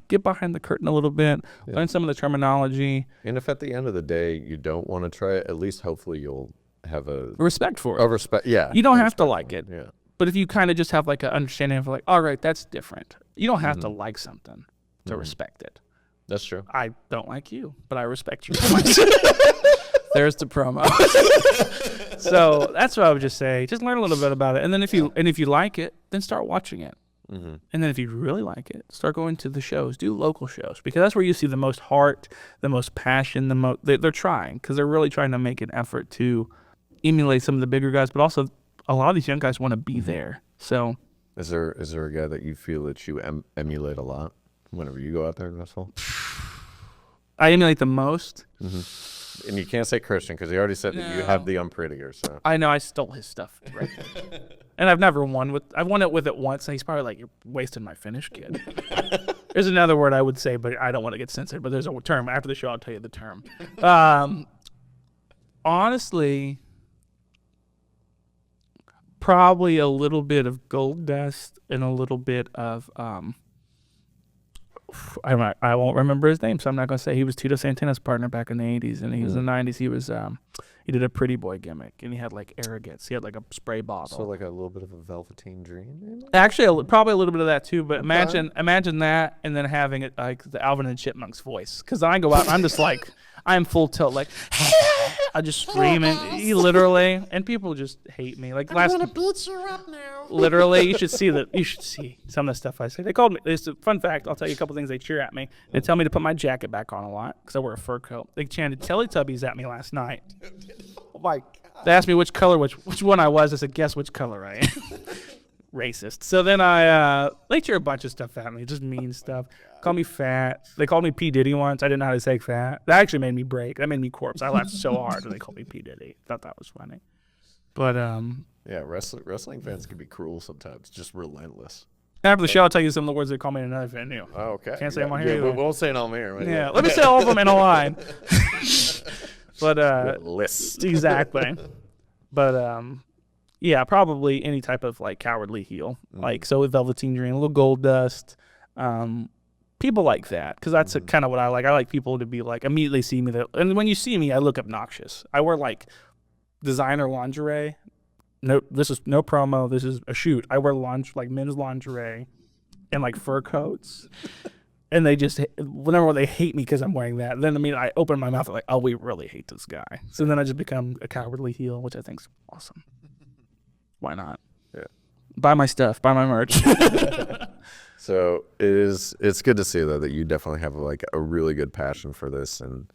get behind the curtain a little bit. Yeah. Learn some of the terminology. And if at the end of the day you don't want to try it, at least hopefully you'll have a respect for it. Yeah. You don't have to like it. Yeah. But if you kind of just have like an understanding of like, all right, that's different. You don't have to like something to respect it. That's true. I don't like you, but I respect you. There's the promo. So that's what I would just say. Just learn a little bit about it, and then if you like it, then start watching it. Mm-hmm. And then if you really like it, start going to the shows. Do local shows, because that's where you see the most heart, the most passion. They're trying, because they're really trying to make an effort to emulate some of the bigger guys, but also a lot of these young guys want to be there. So is there a guy that you feel that you emulate a lot whenever you go out there and wrestle? I emulate the most. Mm-hmm. And you can't say Christian, because he already said that you have the unprettier. So I know I stole his stuff, right? And I've never won with. I won it with it once, and he's probably like, "You're wasting my finish, kid." There's another word I would say, but I don't want to get censored. But there's a term after the show. I'll tell you the term. Honestly, probably a little bit of Gold Dust and a little bit of I won't remember his name, so I'm not gonna say. He was Tito Santana's partner back in the 80s, and he was in the 90s. He was he did a pretty boy gimmick, and he had like arrogance. He had like a spray bottle. So like a little bit of a Velveteen Dream. Actually, probably a little bit of that too. But imagine that, and then having it like the Alvin and Chipmunks voice. Because I go out, and I'm just like, I'm full tilt, like I just scream, and he literally, and people just hate me. Like I'm gonna beat you up now. Literally, you should see some of the stuff I say. They called me. It's a fun fact. I'll tell you a couple things. They cheer at me. They tell me to put my jacket back on a lot because I wear a fur coat. They chanted Teletubbies at me last night. Oh my God. They asked me which color, which one I was. I said, guess which color I am. racist. So then they threw a bunch of stuff at me, just mean stuff. Call me fat. They called me P. Diddy once. I didn't know how to say fat. That actually made me break. That made me corpse. I laughed so hard when they called me P. Diddy. Thought that was funny. But Yeah, wrestling fans can be cruel sometimes, just relentless. after the show, I'll tell you some of the words they call me in another venue. Oh, okay. Can't say them on here Yeah, either. we won't say it on here. Right? Yeah, let me say all of them in a line. But List. exactly. But yeah, probably any type of like cowardly heel, like so with Velveteen Dream, a little Gold Dust, people like that, because that's kind of what I like. I like people to be like immediately see me, and when you see me, I look obnoxious. I wear like designer lingerie. No, this is no promo. This is a shoot. I wear like men's lingerie and like fur coats. And they just, whenever they hate me because I'm wearing that, then I open my mouth and like, oh, we really hate this guy. So then I just become a cowardly heel, which I think is awesome. Why not? Yeah. Buy my stuff, buy my merch. So it's good to see though that you definitely have like a really good passion for this, and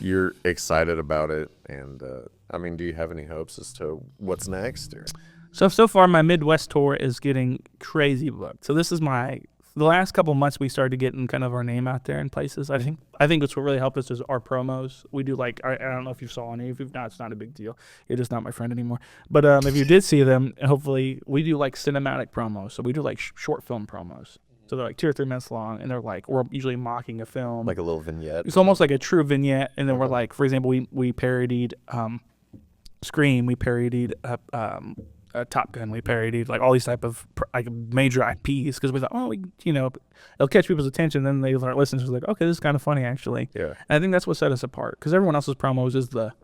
you're excited about it. And I mean, do you have any hopes as to what's next? Or? So far my Midwest tour is getting crazy booked. So this is the last couple months we started getting kind of our name out there in places. I think what's what really helped us is our promos. We do like, I don't know if you saw any. If you've not, it's not a big deal. You're just not my friend anymore. But if you did see them, hopefully we do like cinematic promos. So we do like short film promos. So they're like 2 or 3 minutes long, and they're like, we're usually mocking a film. Like a little vignette. It's almost like a true vignette. And then we're like, for example, we parodied Scream. We parodied Top Gun. We parodied like all these type of like major IPs because we thought, oh, it'll catch people's attention. Then they start listening. So like, okay, this is kind of funny actually. Yeah. And I think that's what set us apart, because everyone else's promos is the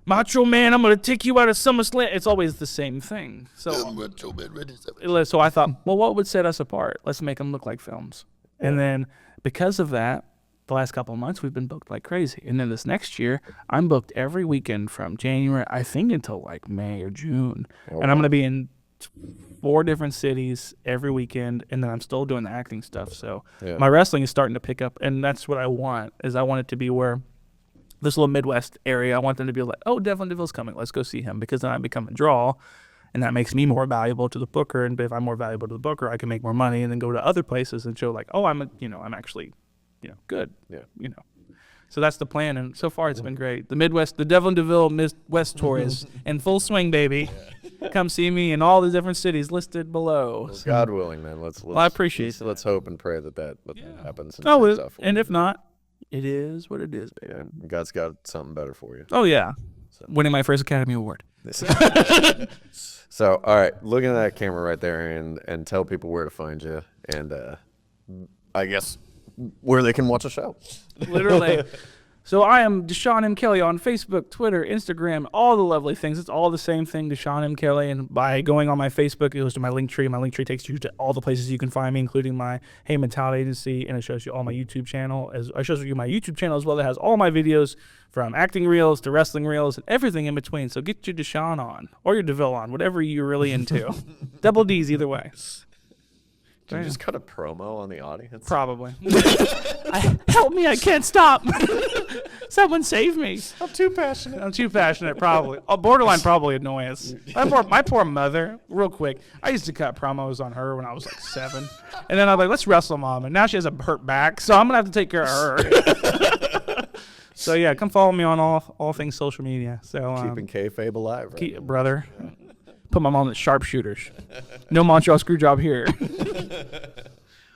Macho Man, I'm gonna take you out of SummerSlam. It's always the same thing. So I thought, well, what would set us apart? Let's make them look like films. Yeah. And then because of that, the last couple of months we've been booked like crazy. And then this next year, I'm booked every weekend from January, I think, until like May or June. Oh, and I'm gonna be in 4 different cities every weekend, and then I'm still doing the acting stuff. So my wrestling is starting to pick up, and that's what I want. I want it to be where this little Midwest area, I want them to be like, oh, Devlin Devile's coming, let's go see him, because then I become a draw, and that makes me more valuable to the booker. And if I'm more valuable to the booker, I can make more money and then go to other places and show like, oh, I'm actually, good. Yeah. So that's the plan, and so far it's been great. The Devlin Devile Midwest tour is in full swing, baby. Yeah. Come see me in all the different cities listed below. Well, God willing, man. Let's I appreciate that. Let's hope and pray that happens. And if not, it is what it is, baby. Yeah, God's got something better for you. Oh yeah, winning my first Academy Award. So, all right, look at that camera right there, and tell people where to find you, and I guess where they can watch a show. Literally. So I am Dashawn M. Kelley on Facebook, Twitter, Instagram, all the lovely things. It's all the same thing, Dashawn M. Kelley. And by going on my Facebook, it goes to my link tree. My link tree takes you to all the places you can find me, including my Hey Mentality Agency, and it shows you all my YouTube channel. It shows you my YouTube channel as well. It has all my videos from acting reels to wrestling reels and everything in between. So get your Dashawn on, or your Deville on, whatever you're really into. Double D's either way. Did you just cut a promo on the audience? Probably. Help me, I can't stop. Someone save me. I'm too passionate. Probably. Borderline probably annoyance. My poor mother, real quick, I used to cut promos on her when I was like 7. And then I'm like, let's wrestle mom. And now she has a hurt back, so I'm going to have to take care of her. So yeah, come follow me on all things social media. So keeping kayfabe alive, right? Brother. Put my mom at sharpshooters. No Montreal screw job here.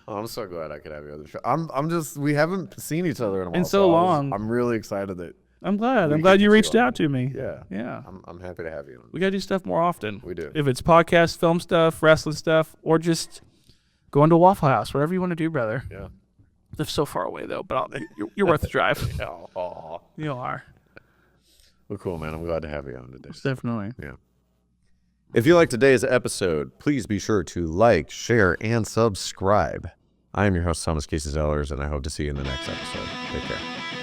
Oh, I'm so glad I could have you on the show. We haven't seen each other in a while. In so long. I'm really excited that. I'm glad you reached out to me. Yeah. Yeah. I'm happy to have you on. We got to do stuff more often. We do. If it's podcast, film stuff, wrestling stuff, or just going to Waffle House, whatever you want to do, brother. Yeah. They're so far away, though, but you're worth the drive. Aw. You are. Well, cool, man. I'm glad to have you on today. Definitely. Yeah. If you like today's episode, please be sure to like, share, and subscribe. I am your host, Thomas Casey Zellers, and I hope to see you in the next episode. Take care.